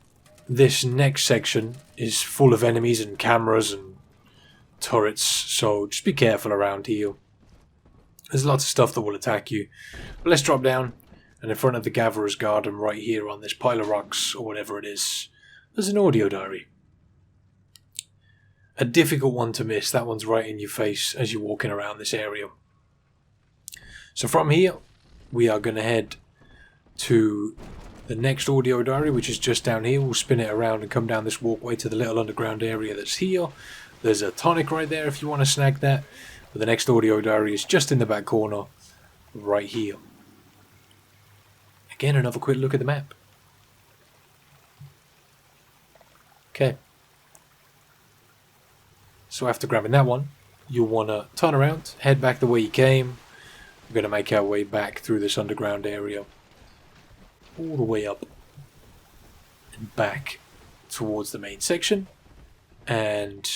this next section is full of enemies and cameras and turrets, so just be careful around here. There's lots of stuff that will attack you. But let's drop down, and in front of the Gatherer's Garden right here on this pile of rocks, or whatever it is, there's an audio diary. A difficult one to miss. That one's right in your face as you're walking around this area. So from here, we are going to head to the next audio diary, which is just down here. We'll spin it around and come down this walkway to the little underground area that's here. There's a tonic right there if you want to snag that. But the next audio diary is just in the back corner, right here. Again, another quick look at the map. Okay. So after grabbing that one, you'll want to turn around, head back the way you came. We're going to make our way back through this underground area. All the way up and back towards the main section. And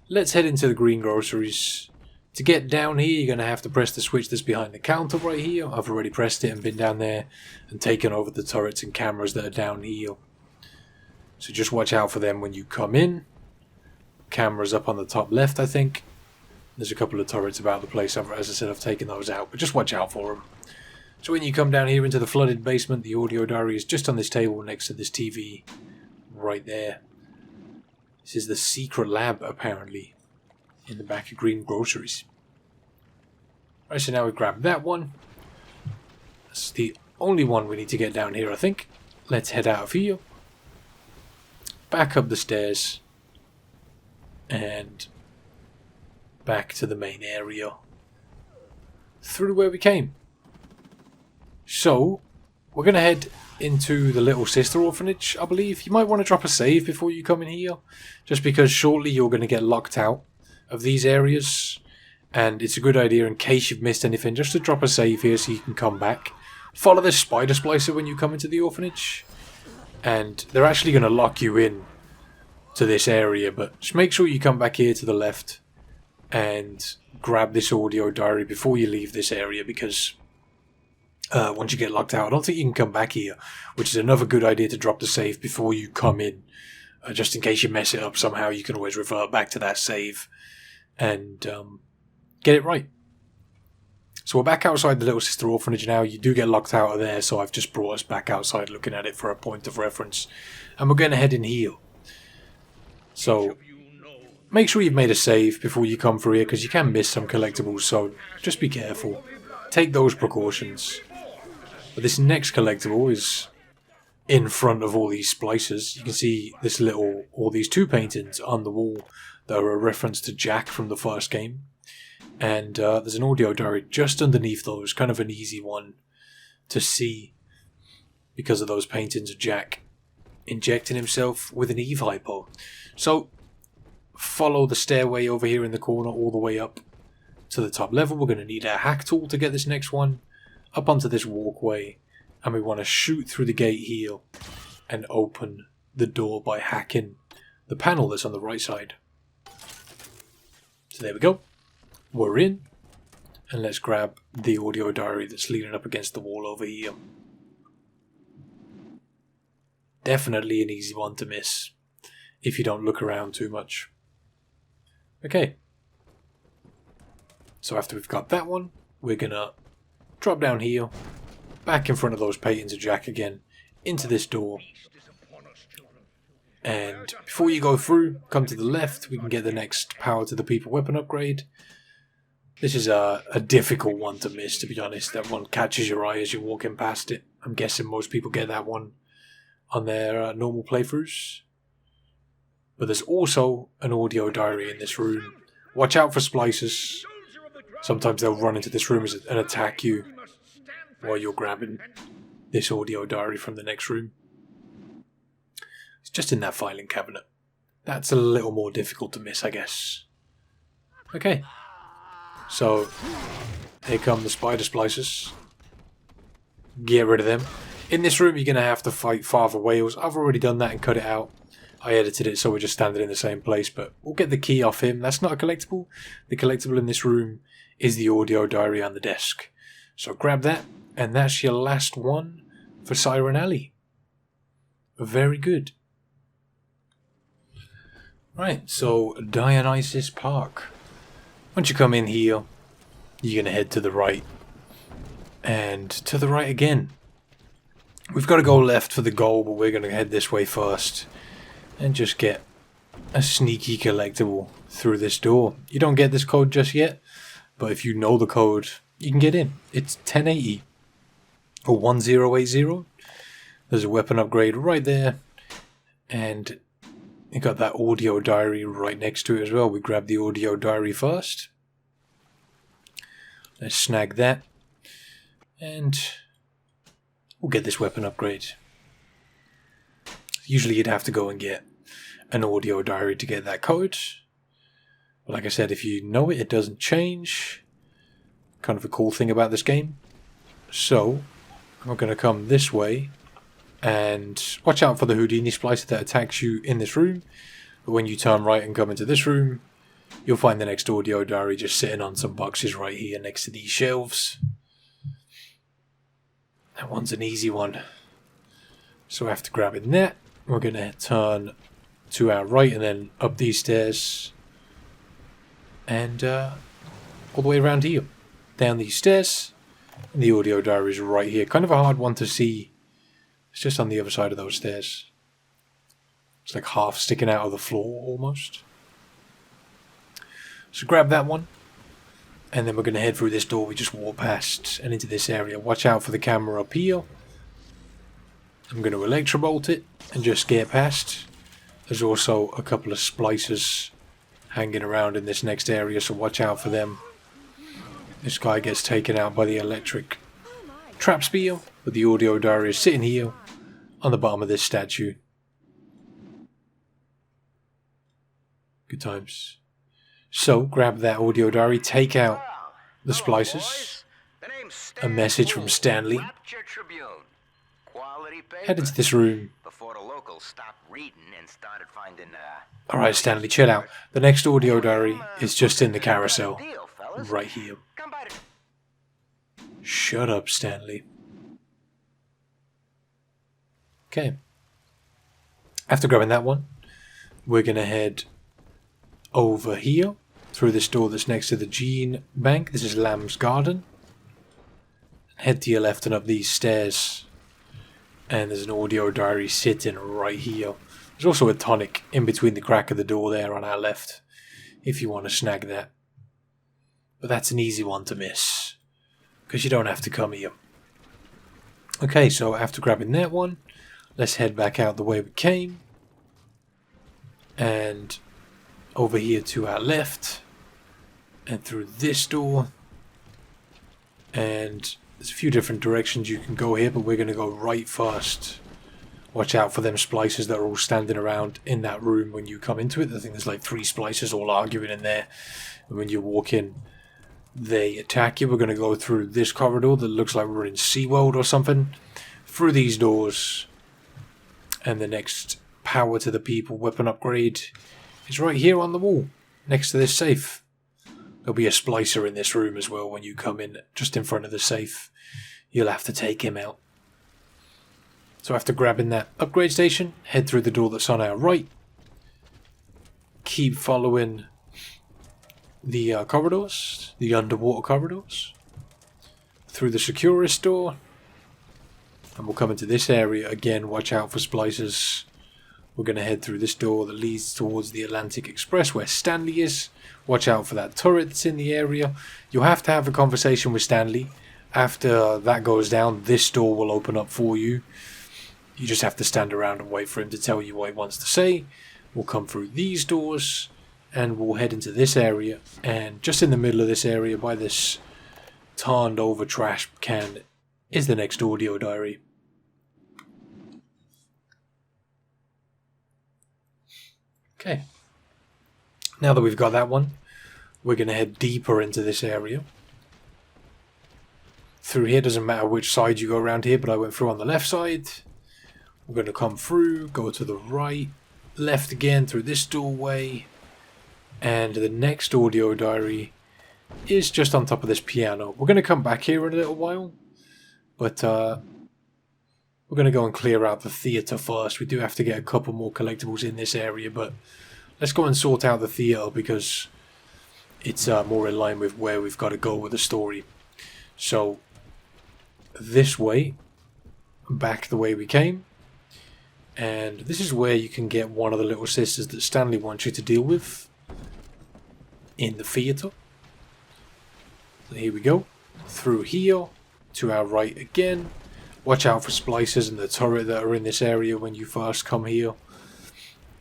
let's head into the greengroceries. To get down here, you're going to have to press the switch that's behind the counter right here. I've already pressed it and been down there and taken over the turrets and cameras that are down here. So just watch out for them when you come in. Cameras up on the top left, I think. There's a couple of turrets about the place. As I said, I've taken those out, but just watch out for them. So when you come down here into the flooded basement, the audio diary is just on this table next to this TV right there. This is the secret lab, apparently, in the back of Green Groceries. Right, so now we grab that one. That's the only one we need to get down here, I think. Let's head out of here. Back up the stairs. And back to the main area. Through where we came. So, we're going to head into the Little Sister Orphanage, I believe. You might want to drop a save before you come in here. Just because shortly you're going to get locked out of these areas. And it's a good idea, in case you've missed anything, just to drop a save here so you can come back. Follow this spider splicer when you come into the orphanage. And they're actually going to lock you in to this area. But just make sure you come back here to the left. And grab this audio diary before you leave this area, because once you get locked out, I don't think you can come back here, which is another good idea to drop the save before you come in. Just in case you mess it up somehow, you can always revert back to that save and get it right. So we're back outside the Little Sister Orphanage now. You do get locked out of there, so I've just brought us back outside looking at it for a point of reference. And we're going to head in here. So make sure you've made a save before you come through here, because you can miss some collectibles, so just be careful. Take those precautions. But this next collectible is in front of all these splicers. You can see these two paintings on the wall that are a reference to Jack from the first game. And there's an audio diary just underneath those, kind of an easy one to see because of those paintings of Jack injecting himself with an Eve hypo. So follow the stairway over here in the corner all the way up to the top level. We're going to need a hack tool to get this next one up onto this walkway, and we want to shoot through the gate here and open the door by hacking the panel that's on the right side. So there we go. We're in, and let's grab the audio diary that's leaning up against the wall over here. Definitely an easy one to miss if you don't look around too much. Okay. So after we've got that one, we're gonna drop down here, back in front of those paintings of Jack again, into this door. And before you go through, come to the left, we can get the next Power to the People weapon upgrade. This is a difficult one to miss, to be honest. That one catches your eye as you're walking past it. I'm guessing most people get that one on their normal playthroughs. But there's also an audio diary in this room. Watch out for splicers. Sometimes they'll run into this room and attack you while you're grabbing this audio diary from the next room. It's just in that filing cabinet. That's a little more difficult to miss, I guess. Okay. So, here come the spider splicers. Get rid of them. In this room, you're going to have to fight father whales. I've already done that and cut it out. I edited it so we're just standing in the same place, but we'll get the key off him. That's not a collectible. The collectible in this room is the audio diary on the desk. So grab that, and that's your last one for Siren Alley. Very good. Right, so Dionysus Park. Once you come in here, you're going to head to the right. And to the right again. We've got to go left for the goal, but we're going to head this way first. And just get a sneaky collectible through this door. You don't get this code just yet, but if you know the code, you can get in. It's 1080 or 1080. There's a weapon upgrade right there, and you got that audio diary right next to it as well. We grab the audio diary first. Let's snag that, and we'll get this weapon upgrade. Usually you'd have to go and get an audio diary to get that code. But like I said, if you know it, it doesn't change. Kind of a cool thing about this game. So, I'm going to come this way. And watch out for the Houdini splicer that attacks you in this room. But when you turn right and come into this room, you'll find the next audio diary just sitting on some boxes right here next to these shelves. That one's an easy one. So after grabbing that, we're going to turn to our right and then up these stairs. And all the way around here. Down these stairs. The audio diary is right here. Kind of a hard one to see. It's just on the other side of those stairs. It's like half sticking out of the floor almost. So grab that one. And then we're going to head through this door we just walked past and into this area. Watch out for the camera up here. I'm going to electrobolt it and just get past. There's also a couple of splicers hanging around in this next area, so watch out for them. This guy gets taken out by the electric trap spear, but the audio diary is sitting here on the bottom of this statue. Good times. So, grab that audio diary, take out the splicers. A message from Stanley. Head into this room. Before the locals stopped reading and started finding Alright, Stanley, chill out. The next audio diary is just in the carousel. Right here. Shut up, Stanley. Okay. After grabbing that one, we're going to head over here through this door that's next to the gene bank. This is Lamb's Garden. Head to your left and up these stairs. And there's an audio diary sitting right here. There's also a tonic in between the crack of the door there on our left, if you want to snag that. But that's an easy one to miss, because you don't have to come here. Okay, so after grabbing that one, let's head back out the way we came. And over here to our left. And through this door. And there's a few different directions you can go here, but we're going to go right first. Watch out for them splicers that are all standing around in that room when you come into it. I think there's like 3 splicers all arguing in there. And when you walk in, they attack you. We're going to go through this corridor that looks like we're in SeaWorld or something. Through these doors. And the next power to the people weapon upgrade is right here on the wall, next to this safe. There'll be a splicer in this room as well when you come in, just in front of the safe. You'll have to take him out. So after grabbing that upgrade station, head through the door that's on our right. Keep following the corridors, the underwater corridors. Through the Securist door. And we'll come into this area again. Watch out for splicers. We're going to head through this door that leads towards the Atlantic Express where Stanley is. Watch out for that turret that's in the area. You'll have to have a conversation with Stanley. After that goes down, this door will open up for you. You just have to stand around and wait for him to tell you what he wants to say. We'll come through these doors and we'll head into this area. And just in the middle of this area by this turned over trash can is the next audio diary. Okay. Now that we've got that one, we're going to head deeper into this area. Through here, doesn't matter which side you go around here, but I went through on the left side. We're going to come through, go to the right, left again through this doorway. And the next audio diary is just on top of this piano. We're going to come back here in a little while, but we're going to go and clear out the theatre first. We do have to get a couple more collectibles in this area, but let's go and sort out the theatre because it's more in line with where we've got to go with the story. So, this way, back the way we came. And this is where you can get one of the little sisters that Stanley wants you to deal with in the theatre. So here we go. Through here, to our right again. Watch out for splicers and the turret that are in this area when you first come here.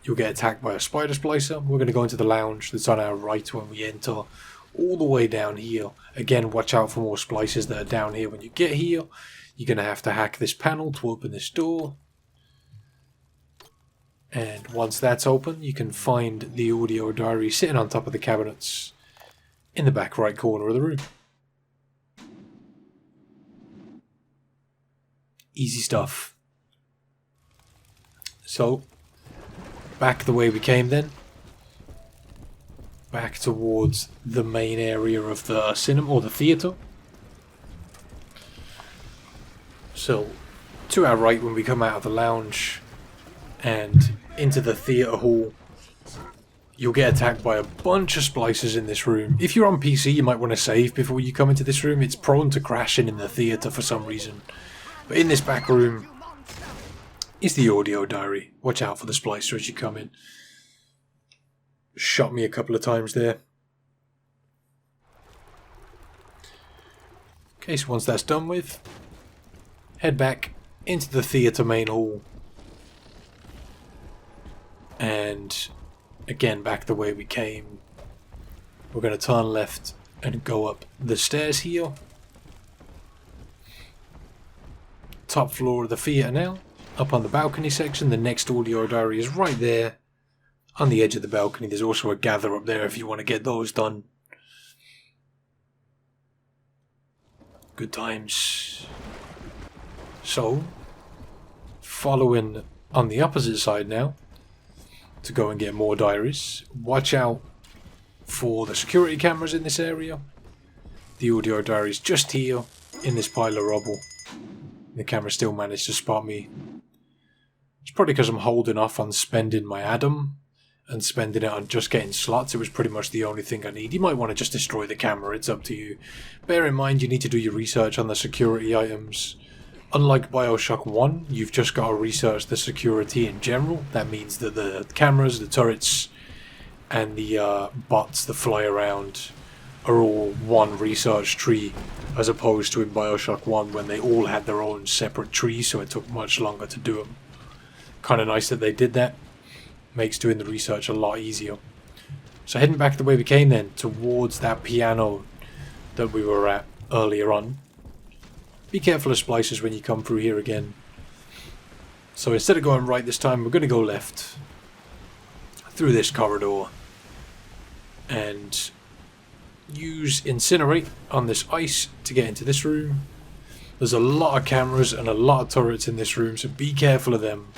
You'll get attacked by a spider splicer. We're going to go into the lounge that's on our right when we enter. All the way down here. Again, watch out for more splicers that are down here when you get here. You're going to have to hack this panel to open this door. And once that's open, you can find the audio diary sitting on top of the cabinets in the back right corner of the room. Easy stuff. So, back the way we came then. Back towards the main area of the cinema, or the theatre. So, to our right when we come out of the lounge and into the theatre hall you'll get attacked by a bunch of splicers in this room. If you're on PC, you might want to save before you come into this room. It's prone to crashing in the theatre for some reason. But in this back room is the audio diary. Watch out for the splicer as you come in. Shot me a couple of times there. Okay, so once that's done with, head back into the theatre main hall. And again, back the way we came. We're going to turn left and go up the stairs here. Top floor of the theatre now. Up on the balcony section, the next audio diary is right there. On the edge of the balcony, there's also a gather up there if you want to get those done. Good times. So, following on the opposite side now, to go and get more diaries. Watch out for the security cameras in this area. The audio diary is just here in this pile of rubble. The camera still managed to spot me. It's probably because I'm holding off on spending my Adam and spending it on just getting slots. It was pretty much the only thing I need. You might want to just destroy the camera, it's up to you. Bear in mind you need to do your research on the security items. Unlike Bioshock 1, you've just got to research the security in general. That means that the cameras, the turrets, and the bots that fly around are all one research tree, as opposed to in Bioshock 1 when they all had their own separate trees, so it took much longer to do them. Kind of nice that they did that. Makes doing the research a lot easier. So heading back the way we came then, towards that piano that we were at earlier on. Be careful of splicers when you come through here again. So instead of going right this time, we're going to go left. Through this corridor. And use Incinerate on this ice to get into this room. There's a lot of cameras and a lot of turrets in this room, so be careful of them.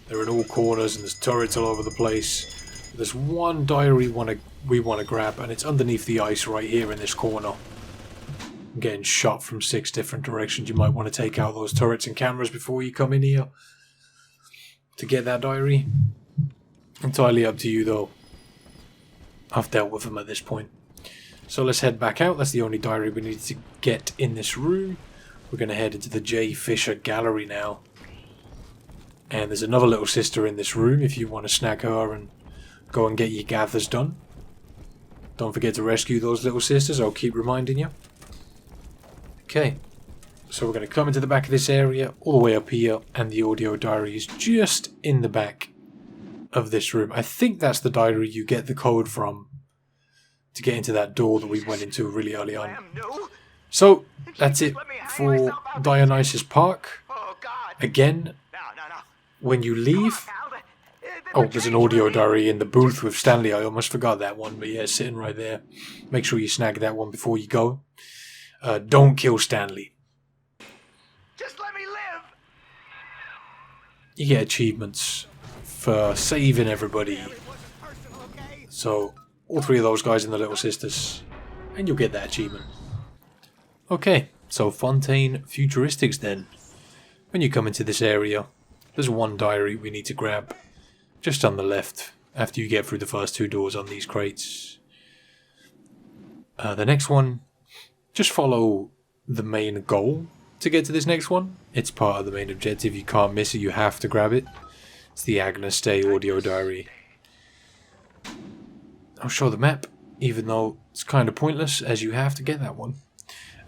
They're in all corners and there's turrets all over the place. There's one diary we want to grab, and it's underneath the ice right here in this corner. I'm getting shot from 6 different directions. You might want to take out those turrets and cameras before you come in here to get that diary. Entirely up to you though. I've dealt with them at this point. So let's head back out. That's the only diary we need to get in this room. We're going to head into the J. Fisher Gallery now. And there's another little sister in this room if you want to snag her and go and get your gathers done. Don't forget to rescue those little sisters, I'll keep reminding you. Okay, so we're going to come into the back of this area, all the way up here, and the audio diary is just in the back of this room. I think that's the diary you get the code from to get into that door that we went into really early on. So, that's it for Dionysus Park. Again, when you leave... Oh, there's an audio diary in the booth with Stanley. I almost forgot that one, but yeah, it's sitting right there. Make sure you snag that one before you go. Don't kill Stanley. Just let me live. You get achievements for saving everybody. So, all 3 of those guys and the little sisters. And you'll get that achievement. Okay, so Fontaine Futuristics then. When you come into this area, there's one diary we need to grab. Just on the left, after you get through the first 2 doors on these crates. The next one, just follow the main goal to get to this next one. It's part of the main objective, you can't miss it, you have to grab it. It's the Agnes Day audio diary. I'll show the map, even though it's kind of pointless, as you have to get that one.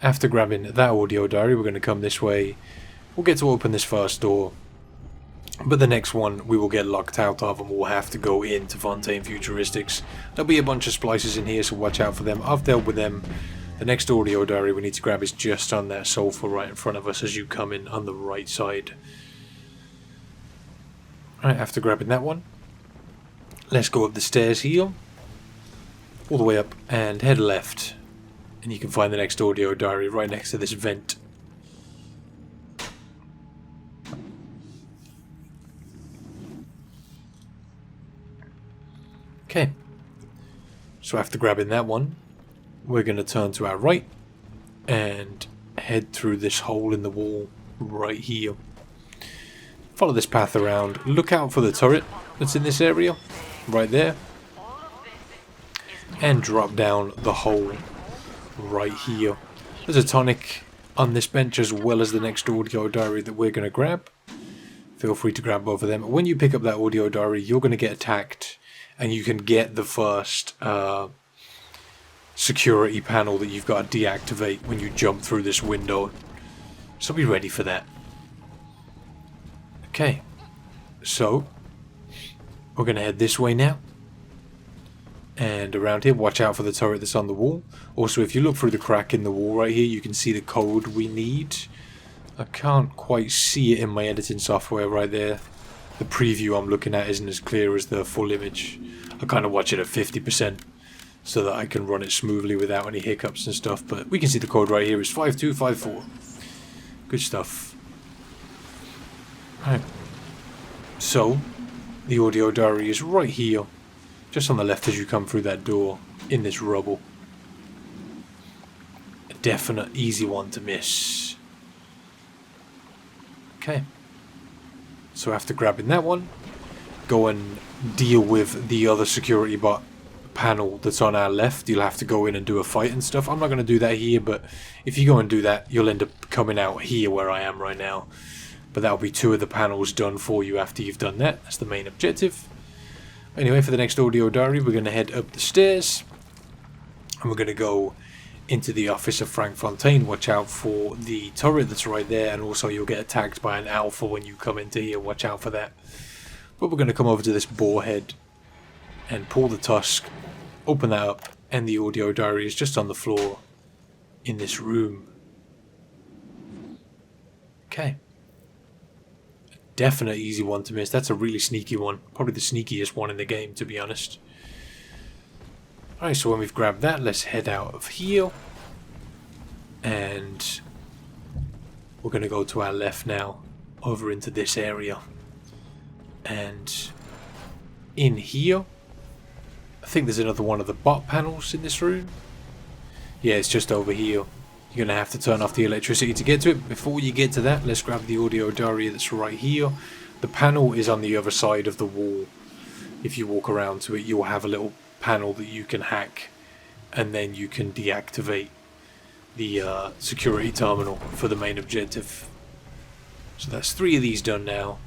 After grabbing that audio diary, we're going to come this way. We'll get to open this first door. But the next one we will get locked out of and we'll have to go into Fontaine Futuristics. There'll be a bunch of splicers in here, so watch out for them. I've dealt with them. The next audio diary we need to grab is just on that sofa right in front of us as you come in on the right side. Alright, after grabbing that one, let's go up the stairs here. All the way up and head left. And you can find the next audio diary right next to this vent. Okay, so after grabbing that one, we're going to turn to our right and head through this hole in the wall right here. Follow this path around, look out for the turret that's in this area. right there. And drop down the hole right here. There's a tonic on this bench as well as the next audio diary that we're going to grab. Feel free to grab both of them. When you pick up that audio diary, you're going to get attacked, and you can get the first security panel that you've got to deactivate when you jump through this window. So be ready for that. Okay, so we're going to head this way now. And around here, watch out for the turret that's on the wall. Also, if you look through the crack in the wall right here, you can see the code we need. I can't quite see it in my editing software right there. The preview I'm looking at isn't as clear as the full image. I kind of watch it at 50% so that I can run it smoothly without any hiccups and stuff. But we can see the code right here is 5254. Good stuff. Right. So, the audio diary is right here. Just on the left as you come through that door in this rubble. A definite easy one to miss. Okay. So after grabbing that one, go and deal with the other security bot panel that's on our left. You'll have to go in and do a fight and stuff. I'm not going to do that here, but if you go and do that, you'll end up coming out here where I am right now. But that'll be 2 of the panels done for you after you've done that. That's the main objective. Anyway, for the next audio diary, we're going to head up the stairs. And we're going to go into the office of Frank Fontaine. Watch out for the turret that's right there. And also you'll get attacked by an alpha when you come into here. Watch out for that. But we're going to come over to this boar head. And pull the tusk. Open that up. And the audio diary is just on the floor. In this room. Okay. Definite easy one to miss. That's a really sneaky one. Probably the sneakiest one in the game, to be honest. Alright, so when we've grabbed that, let's head out of here. And we're going to go to our left now. Over into this area. And in here, I think there's another one of the bot panels in this room. Yeah, it's just over here. You're going to have to turn off the electricity to get to it. Before you get to that, let's grab the audio diary that's right here. The panel is on the other side of the wall. If you walk around to it, you'll have a little panel that you can hack. And then you can deactivate the security terminal for the main objective. So that's 3 of these done now.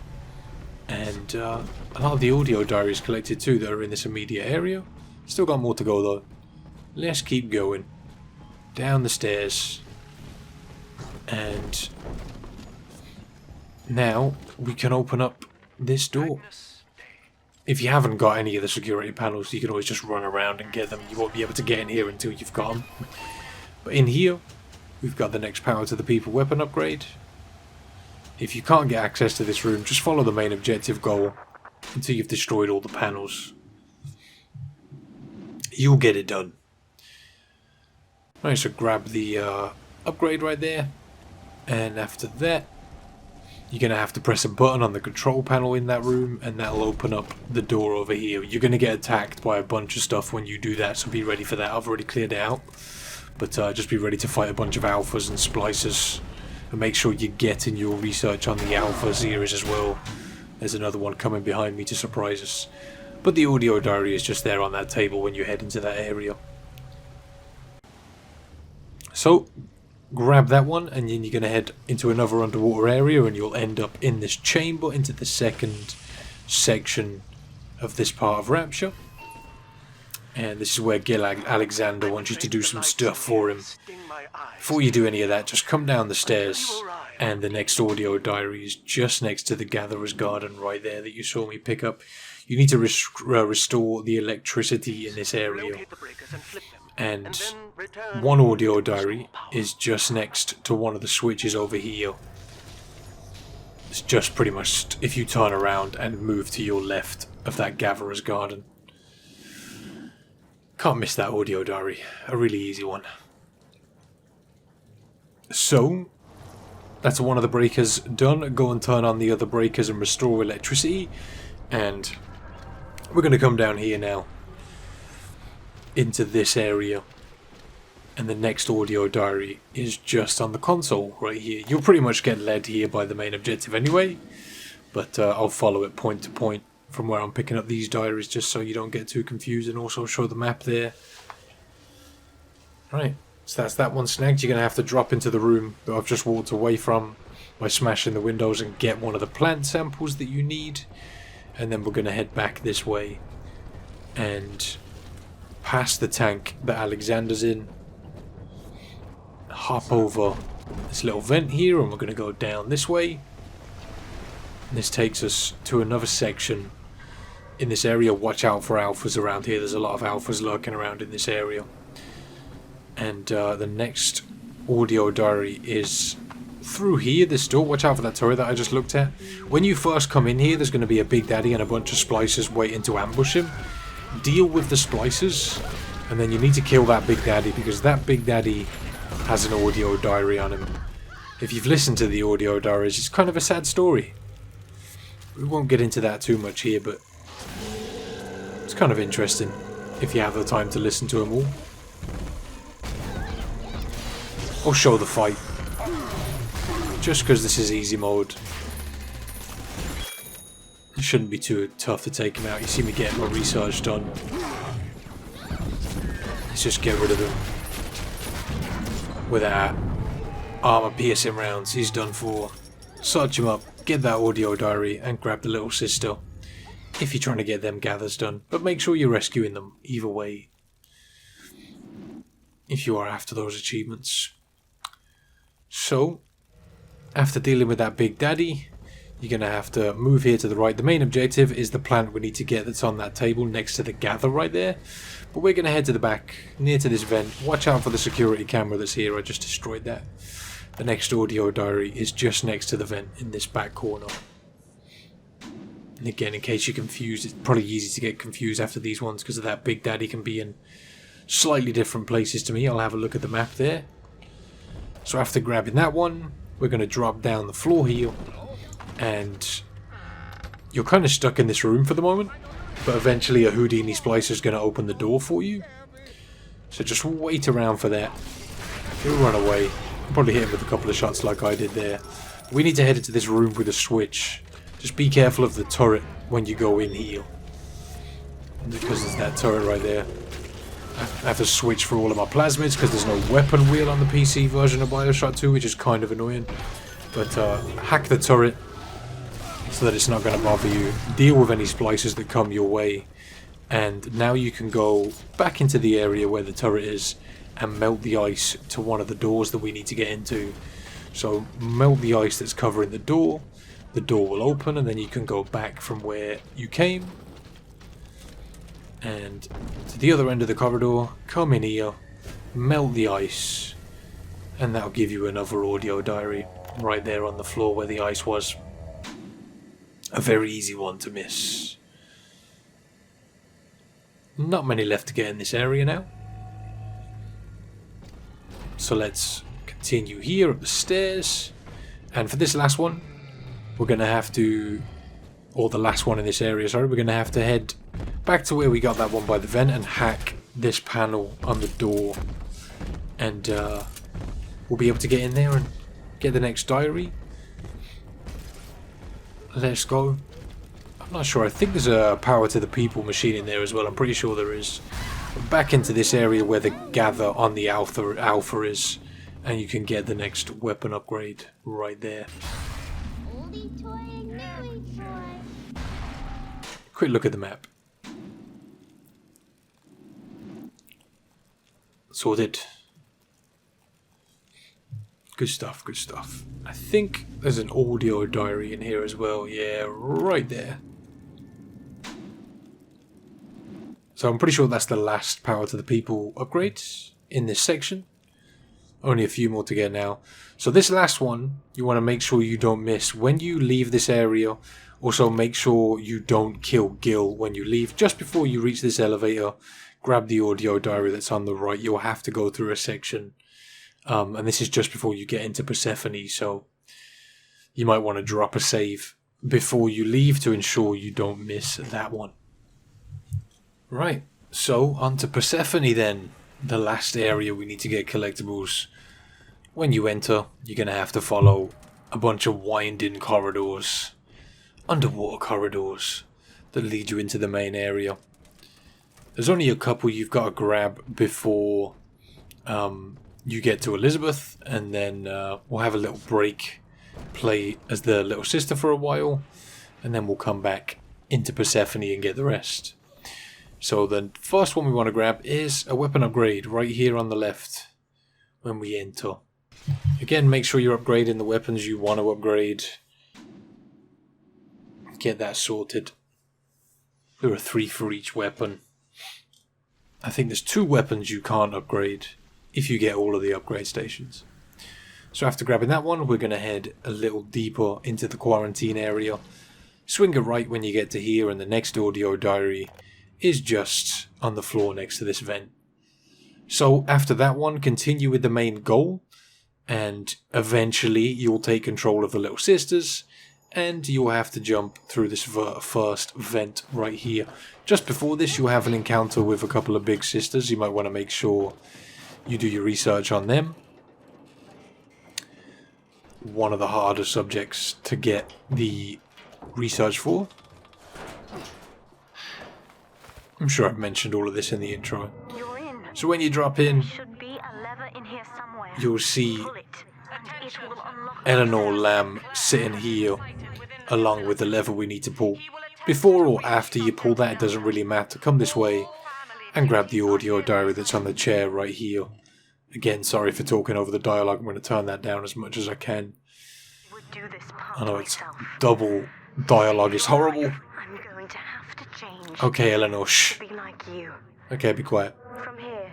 And a lot of the audio diaries collected too that are in this immediate area. Still got more to go though. Let's keep going. Down the stairs, and now we can open up this door. If you haven't got any of the security panels, you can always just run around and get them. You won't be able to get in here until you've got them. But in here, we've got the next power to the people weapon upgrade. If you can't get access to this room, just follow the main objective goal until you've destroyed all the panels. You'll get it done. Right, so grab the upgrade right there, and after that you're going to have to press a button on the control panel in that room, and that'll open up the door over here. You're going to get attacked by a bunch of stuff when you do that, so be ready for that. I've already cleared it out, but just be ready to fight a bunch of alphas and splicers, and make sure you're getting your research on the alpha series as well. There's another one coming behind me to surprise us, but the audio diary is just there on that table when you head into that area. So, grab that one, and then you're going to head into another underwater area, and you'll end up in this chamber, into the second section of this part of Rapture. And this is where Gil Alexander wants you to do some stuff for him. Before you do any of that, just come down the stairs, and the next audio diary is just next to the Gatherer's Garden right there that you saw me pick up. You need to restore the electricity in this area. And one audio diary is just next to one of the switches over here. It's just pretty much if you turn around and move to your left of that Gatherer's Garden. Can't miss that audio diary. A really easy one. So, that's one of the breakers done. Go and turn on the other breakers and restore electricity. And we're going to come down here now. Into this area. And the next audio diary is just on the console right here. You'll pretty much get led here by the main objective anyway. But I'll follow it point to point from where I'm picking up these diaries, just so you don't get too confused, and also show the map there. Right, so that's that one snagged. You're going to have to drop into the room that I've just walked away from by smashing the windows and get one of the plant samples that you need. And then we're going to head back this way and past the tank that Alexander's in. Hop over this little vent here, and we're going to go down this way. And this takes us to another section in this area. Watch out for alphas around here. There's a lot of alphas lurking around in this area. And the next audio diary is through here, this door. Watch out for that turret that I just looked at. When you first come in here, there's going to be a Big Daddy and a bunch of splicers waiting to ambush him. Deal with the splicers, and then you need to kill that Big Daddy, because that Big Daddy has an audio diary on him. If you've listened to the audio diaries, it's kind of a sad story. We won't get into that too much here, but it's kind of interesting if you have the time to listen to them all. Or show the fight. Just because this is easy mode, it shouldn't be too tough to take him out. You see me getting my research done. Let's just get rid of him. With our armor piercing rounds, he's done for. Search him up, get that audio diary, and grab the little sister. If you're trying to get them gathers done. But make sure you're rescuing them, either way. If you are after those achievements. So, after dealing with that Big Daddy, you're going to have to move here to the right. The main objective is the plant we need to get that's on that table next to the gather right there. But we're going to head to the back, near to this vent. Watch out for the security camera that's here. I just destroyed that. The next audio diary is just next to the vent in this back corner. And again, in case you're confused, it's probably easy to get confused after these ones because of that Big Daddy can be in slightly different places to me. I'll have a look at the map there. So after grabbing that one, we're going to drop down the floor here, and you're kind of stuck in this room for the moment, but eventually a Houdini splicer is going to open the door for you. So just wait around for that. He'll run away. I'll probably hit him with a couple of shots like I did there. We need to head into this room with a switch. Just be careful of the turret when you go in here, because there's that turret right there. I have to switch for all of my plasmids because there's no weapon wheel on the PC version of Bioshock 2, which is kind of annoying. But hack the turret so that it's not going to bother you. Deal with any splices that come your way. And now you can go back into the area where the turret is and melt the ice to one of the doors that we need to get into. So melt the ice that's covering the door will open, and then you can go back from where you came. And to the other end of the corridor, come in here, melt the ice, and that'll give you another audio diary right there on the floor where the ice was. A very easy one to miss. Not many left to get in this area now. So let's continue here up the stairs. And for this last one, we're going to have to, or the last one in this area, sorry, we're going to have to head back to where we got that one by the vent and hack this panel on the door. And we'll be able to get in there and get the next diary. Let's go. I'm not sure. I think there's a power to the people machine in there as well. I'm pretty sure there is. Back into this area where the gather on the alpha is. And you can get the next weapon upgrade right there. Quick look at the map. Sorted. Good stuff, good stuff. I think there's an audio diary in here as well. Yeah, right there. So I'm pretty sure that's the last power to the people upgrades in this section. Only a few more to get now. So this last one, you want to make sure you don't miss. When you leave this area, also make sure you don't kill Gil when you leave. Just before you reach this elevator, grab the audio diary that's on the right. You'll have to go through a section. And this is just before you get into Persephone, so you might want to drop a save before you leave to ensure you don't miss that one. Right, so on to Persephone then. The last area we need to get collectibles. When you enter, you're going to have to follow a bunch of winding corridors, underwater corridors, that lead you into the main area. There's only a couple you've got to grab before you get to Elizabeth, and then we'll have a little break, play as the little sister for a while, and then we'll come back into Persephone and get the rest. So the first one we want to grab is a weapon upgrade right here on the left when we enter. Again, make sure you're upgrading the weapons you want to upgrade. Get that sorted. There are 3 for each weapon. I think there's 2 weapons you can't upgrade if you get all of the upgrade stations. So after grabbing that one, we're going to head a little deeper into the quarantine area. Swing a right when you get to here, and the next audio diary is just on the floor next to this vent. So after that one, continue with the main goal, and eventually you'll take control of the little sisters, and you'll have to jump through this first vent right here. Just before this, you'll have an encounter with a couple of big sisters. You might want to make sure you do your research on them. One of the harder subjects to get the research for. I'm sure I've mentioned all of this in the intro. You're in. So when you drop in, Should be a lever in here somewhere. you'll see Pull it, and it will unlock Eleanor Lamb sitting here along with the lever we need to pull. Before or after you pull that, it doesn't really matter. Come this way and grab the audio diary that's on the chair right here. Again, sorry for talking over the dialogue. I'm going to turn that down as much as I can. Would do this part I know it's myself. double dialogue is horrible. I'm going to have to change. Okay, Eleanor, shh. To be like you. Okay, be quiet. From here,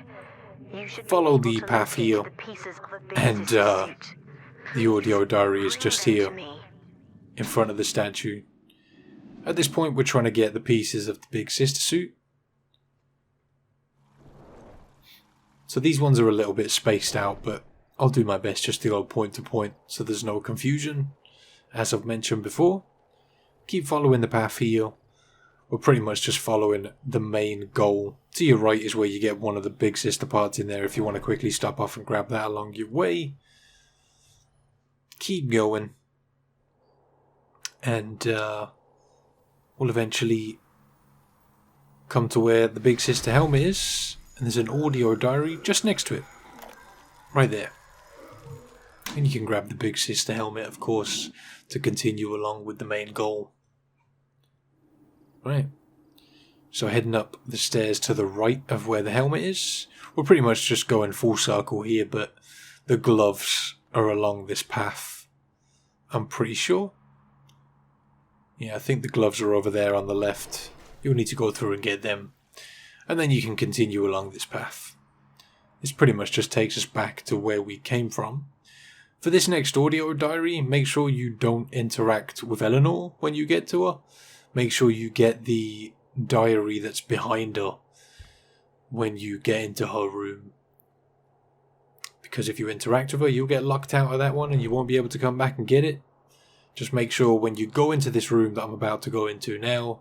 you should be Follow able the to path locate here, the pieces of a big and sister suit. the audio diary is Bring just them to here me. in front of the statue. At this point, we're trying to get the pieces of the big sister suit. So these ones are a little bit spaced out, but I'll do my best just to go point to point so there's no confusion. As I've mentioned before, keep following the path here. We're pretty much just following the main goal. To your right is where you get one of the big sister parts in there if you want to quickly stop off and grab that along your way. Keep going. And we'll eventually come to where the big sister helmet is. And there's an audio diary just next to it. Right there. And you can grab the big sister helmet, of course, to continue along with the main goal. Right. So heading up the stairs to the right of where the helmet is. We're pretty much just going full circle here, but the gloves are along this path. I'm pretty sure. Yeah, I think the gloves are over there on the left. You'll need to go through and get them. And then you can continue along this path. This pretty much just takes us back to where we came from. For this next audio diary, make sure you don't interact with Eleanor when you get to her. Make sure you get the diary that's behind her when you get into her room. Because if you interact with her, you'll get locked out of that one and you won't be able to come back and get it. Just make sure when you go into this room that I'm about to go into now,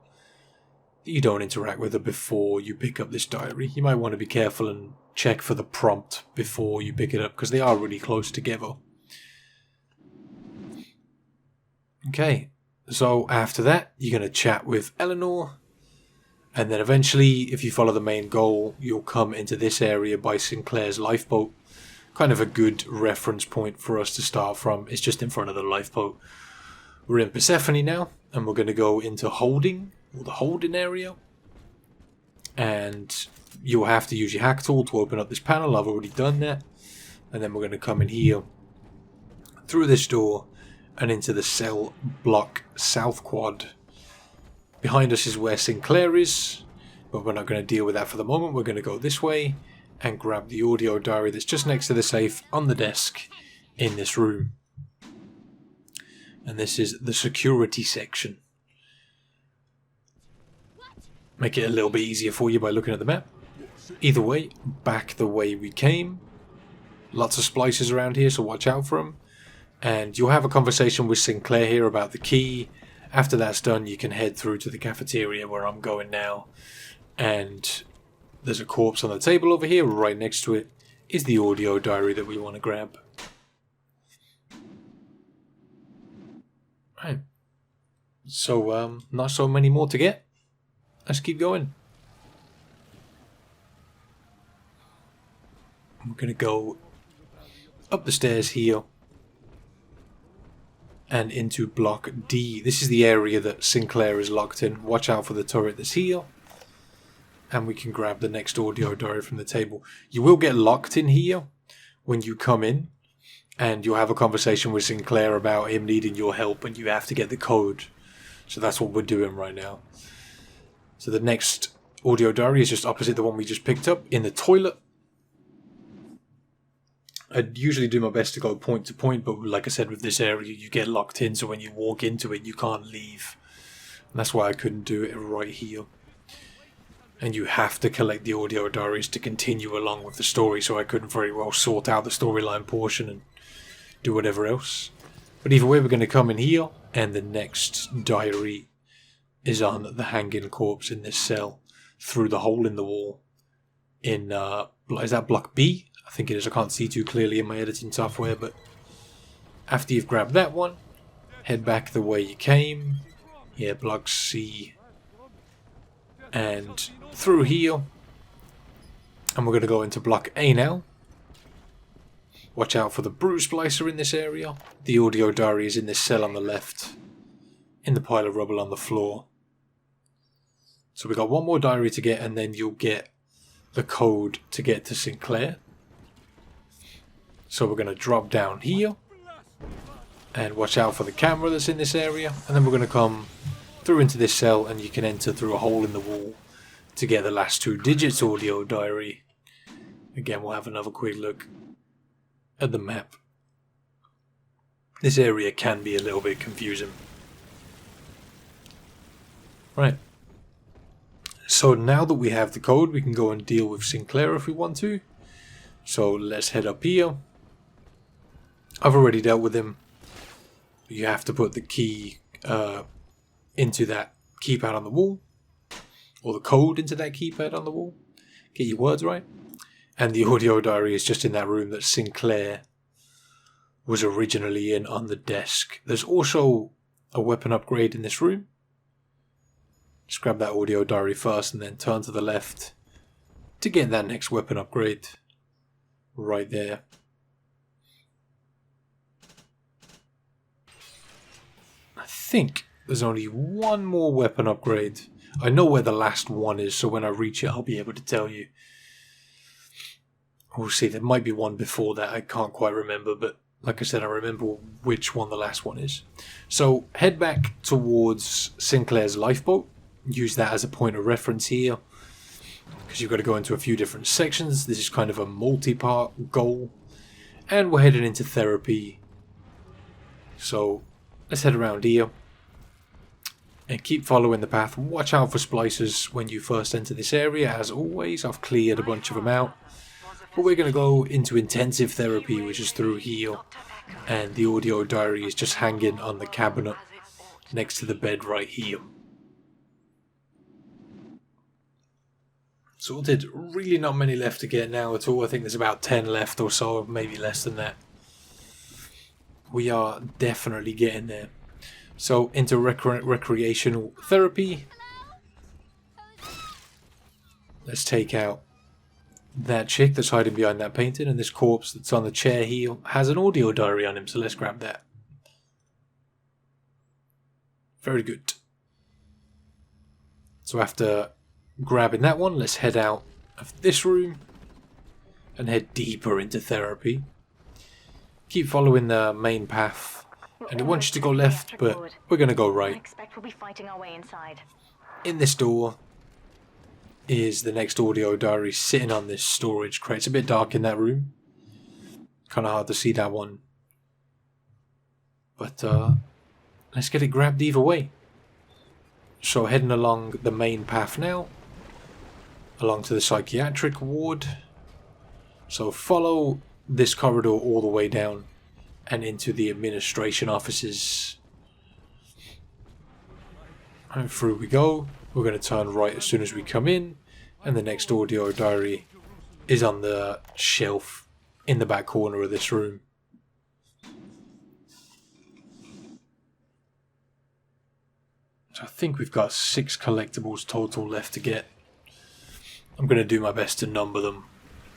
you don't interact with her before you pick up this diary. You might want to be careful and check for the prompt before you pick it up, because they are really close together. Okay, so after that, you're going to chat with Eleanor, and then eventually, if you follow the main goal, you'll come into this area by Sinclair's lifeboat. Kind of a good reference point for us to start from. It's just in front of the lifeboat. We're in Persephone now, and we're going to go into holding, or the holding area. And you'll have to use your hack tool to open up this panel. I've already done that. And then we're going to come in here, through this door, and into the cell block south quad. Behind us is where Sinclair is, but we're not going to deal with that for the moment. We're going to go this way and grab the audio diary that's just next to the safe on the desk in this room. And this is the security section. Make it a little bit easier for you by looking at the map. Either way, back the way we came. Lots of splices around here, so watch out for them. And you'll have a conversation with Sinclair here about the key. After that's done, you can head through to the cafeteria where I'm going now. And there's a corpse on the table over here. Right next to it is the audio diary that we want to grab. Right. So, not so many more to get. let's keep going. We're going to go up the stairs here and into block D. This is the area that Sinclair is locked in. Watch out for the turret that's here. And we can grab the next audio diary from the table. You will get locked in here when you come in, and you'll have a conversation with Sinclair about him needing your help, and you have to get the code. So that's what we're doing right now. So the next audio diary is just opposite the one we just picked up, in the toilet. I'd usually do my best to go point to point, but like I said, with this area you get locked in, so when you walk into it you can't leave. And that's why I couldn't do it right here. And you have to collect the audio diaries to continue along with the story, so I couldn't very well sort out the storyline portion and do whatever else. But either way, we're going to come in here, and the next diary is on the hanging corpse in this cell, through the hole in the wall in, is that block B? I think it is. I can't see too clearly in my editing software, but after you've grabbed that one, head back the way you came. Yeah, block C. And through here, and we're going to go into block A now. Watch out for the bruise splicer in this area. The audio diary is in this cell on the left, in the pile of rubble on the floor. So we got one more diary to get, and then you'll get the code to get to Sinclair. So we're going to drop down here and watch out for the camera that's in this area, and then we're going to come through into this cell, and you can enter through a hole in the wall to get the last 2 digits audio diary. Again, we'll have another quick look at the map. This area can be a little bit confusing. Right. So now that we have the code, we can go and deal with Sinclair if we want to. So let's head up here. I've already dealt with him. You have to put the key into that keypad on the wall, or the code into that keypad on the wall. Get your words right. And the audio diary is just in that room that Sinclair was originally in, on the desk. There's also a weapon upgrade in this room. Just grab that audio diary first and then turn to the left to get that next weapon upgrade. Right there. I think there's only one more weapon upgrade. I know where the last one is, so when I reach it I'll be able to tell you. We'll see, there might be one before that, I can't quite remember, but like I said, I remember which one the last one is. So head back towards Sinclair's lifeboat. Use that as a point of reference here, because you've got to go into a few different sections. This is kind of a multi-part goal, and we're heading into therapy. So let's head around here and keep following the path. Watch out for splicers when you first enter this area. As always, I've cleared a bunch of them out. But we're going to go into intensive therapy, which is through here. And the audio diary is just hanging on the cabinet next to the bed right here. Sorted. Really not many left to get now at all. I think there's about 10 left or so, maybe less than that. We are definitely getting there. So into recreational therapy. Let's take out that chick that's hiding behind that painting, and this corpse that's on the chair here has an audio diary on him, so let's grab that. Very good. So after grabbing that one, let's head out of this room and head deeper into therapy. Keep following the main path, and it wants you to go left, but we're going to go right. I expect we'll be fighting our way inside. In this door is the next audio diary sitting on this storage crate. It's a bit dark in that room. Kind of hard to see that one. But let's get it grabbed either way. So heading along the main path now. Along to the psychiatric ward. So follow this corridor all the way down and into the administration offices. And through we go. We're going to turn right as soon as we come in, and the next audio diary is on the shelf in the back corner of this room. So I think we've got 6 collectibles total left to get. I'm going to do my best to number them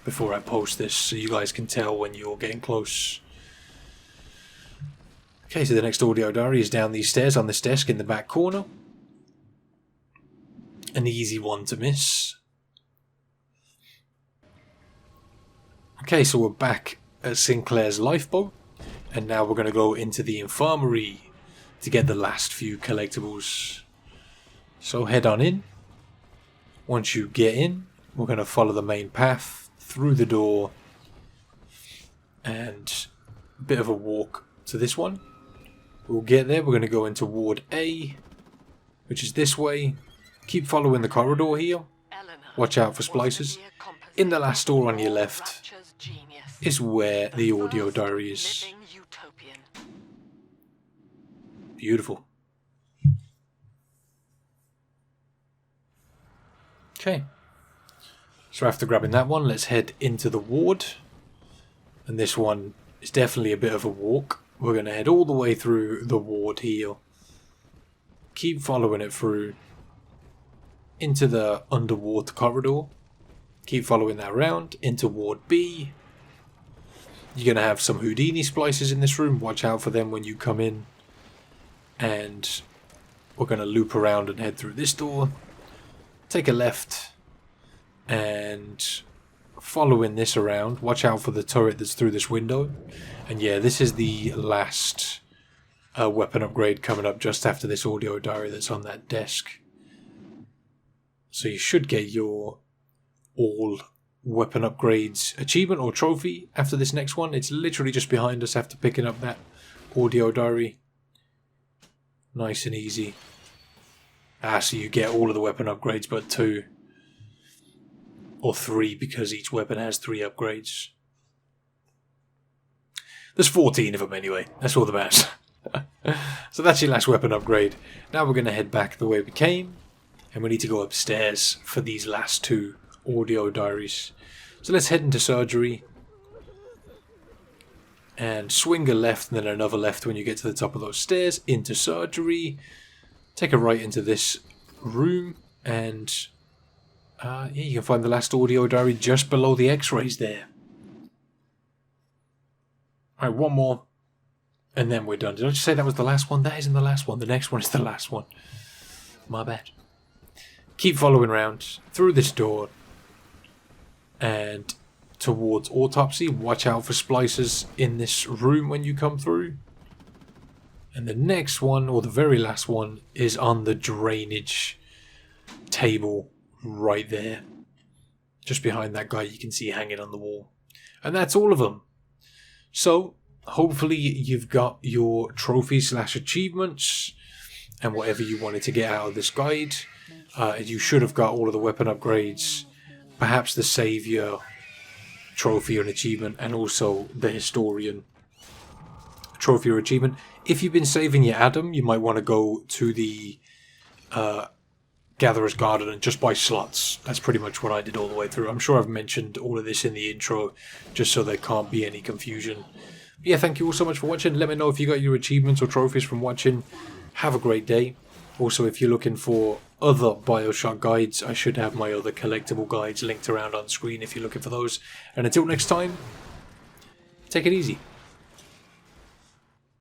before I post this so you guys can tell when you're getting close. Okay, so the next audio diary is down these stairs on this desk in the back corner. An easy one to miss. Okay, so we're back at Sinclair's lifeboat, and now we're going to go into the infirmary to get the last few collectibles. So head on in. Once you get in, we're going to follow the main path through the door and a bit of a walk to this one. We'll get there, we're going to go into Ward A, which is this way. Keep following the corridor here. Watch out for splicers. In the last door on your left is where the audio diary is. Beautiful. Okay. So after grabbing that one, let's head into the ward. And this one is definitely a bit of a walk. We're going to head all the way through the ward here. Keep following it through into the underwater corridor. Keep following that round into Ward B. You're going to have some Houdini splices in this room. Watch out for them when you come in. And we're going to loop around and head through this door. Take a left. And following this around. Watch out for the turret that's through this window. And yeah, this is the last weapon upgrade coming up just after this audio diary that's on that desk. So you should get your all weapon upgrades achievement or trophy after this next one. It's literally just behind us after picking up that audio diary. Nice and easy. So you get all of the weapon upgrades but 2 or 3 because each weapon has 3 upgrades. There's 14 of them anyway. That's all that matters. So that's your last weapon upgrade. Now we're going to head back the way we came. And we need to go upstairs for these last 2 audio diaries. So let's head into surgery. And swing a left and then another left when you get to the top of those stairs. Into surgery. Take a right into this room. And yeah, you can find the last audio diary just below the x-rays there. Alright, one more. And then we're done. Did I just say that was the last one? That isn't the last one. The next one is the last one. My bad. Keep following around through this door and towards autopsy. Watch out for splicers in this room when you come through. And the next one, or the very last one, is on the drainage table right there. Just behind that guy you can see hanging on the wall. And that's all of them. So, hopefully you've got your trophies / achievements and whatever you wanted to get out of this guide. You should have got all of the weapon upgrades, perhaps the Saviour trophy or achievement, and also the Historian trophy or achievement. If you've been saving your Adam, you might want to go to the Gatherer's Garden and just buy slots. That's pretty much what I did all the way through. I'm sure I've mentioned all of this in the intro, just so there can't be any confusion. But yeah, thank you all so much for watching. Let me know if you got your achievements or trophies from watching. Have a great day. Also, if you're looking for other Bioshock guides, I should have my other collectible guides linked around on screen if you're looking for those. And until next time, take it easy.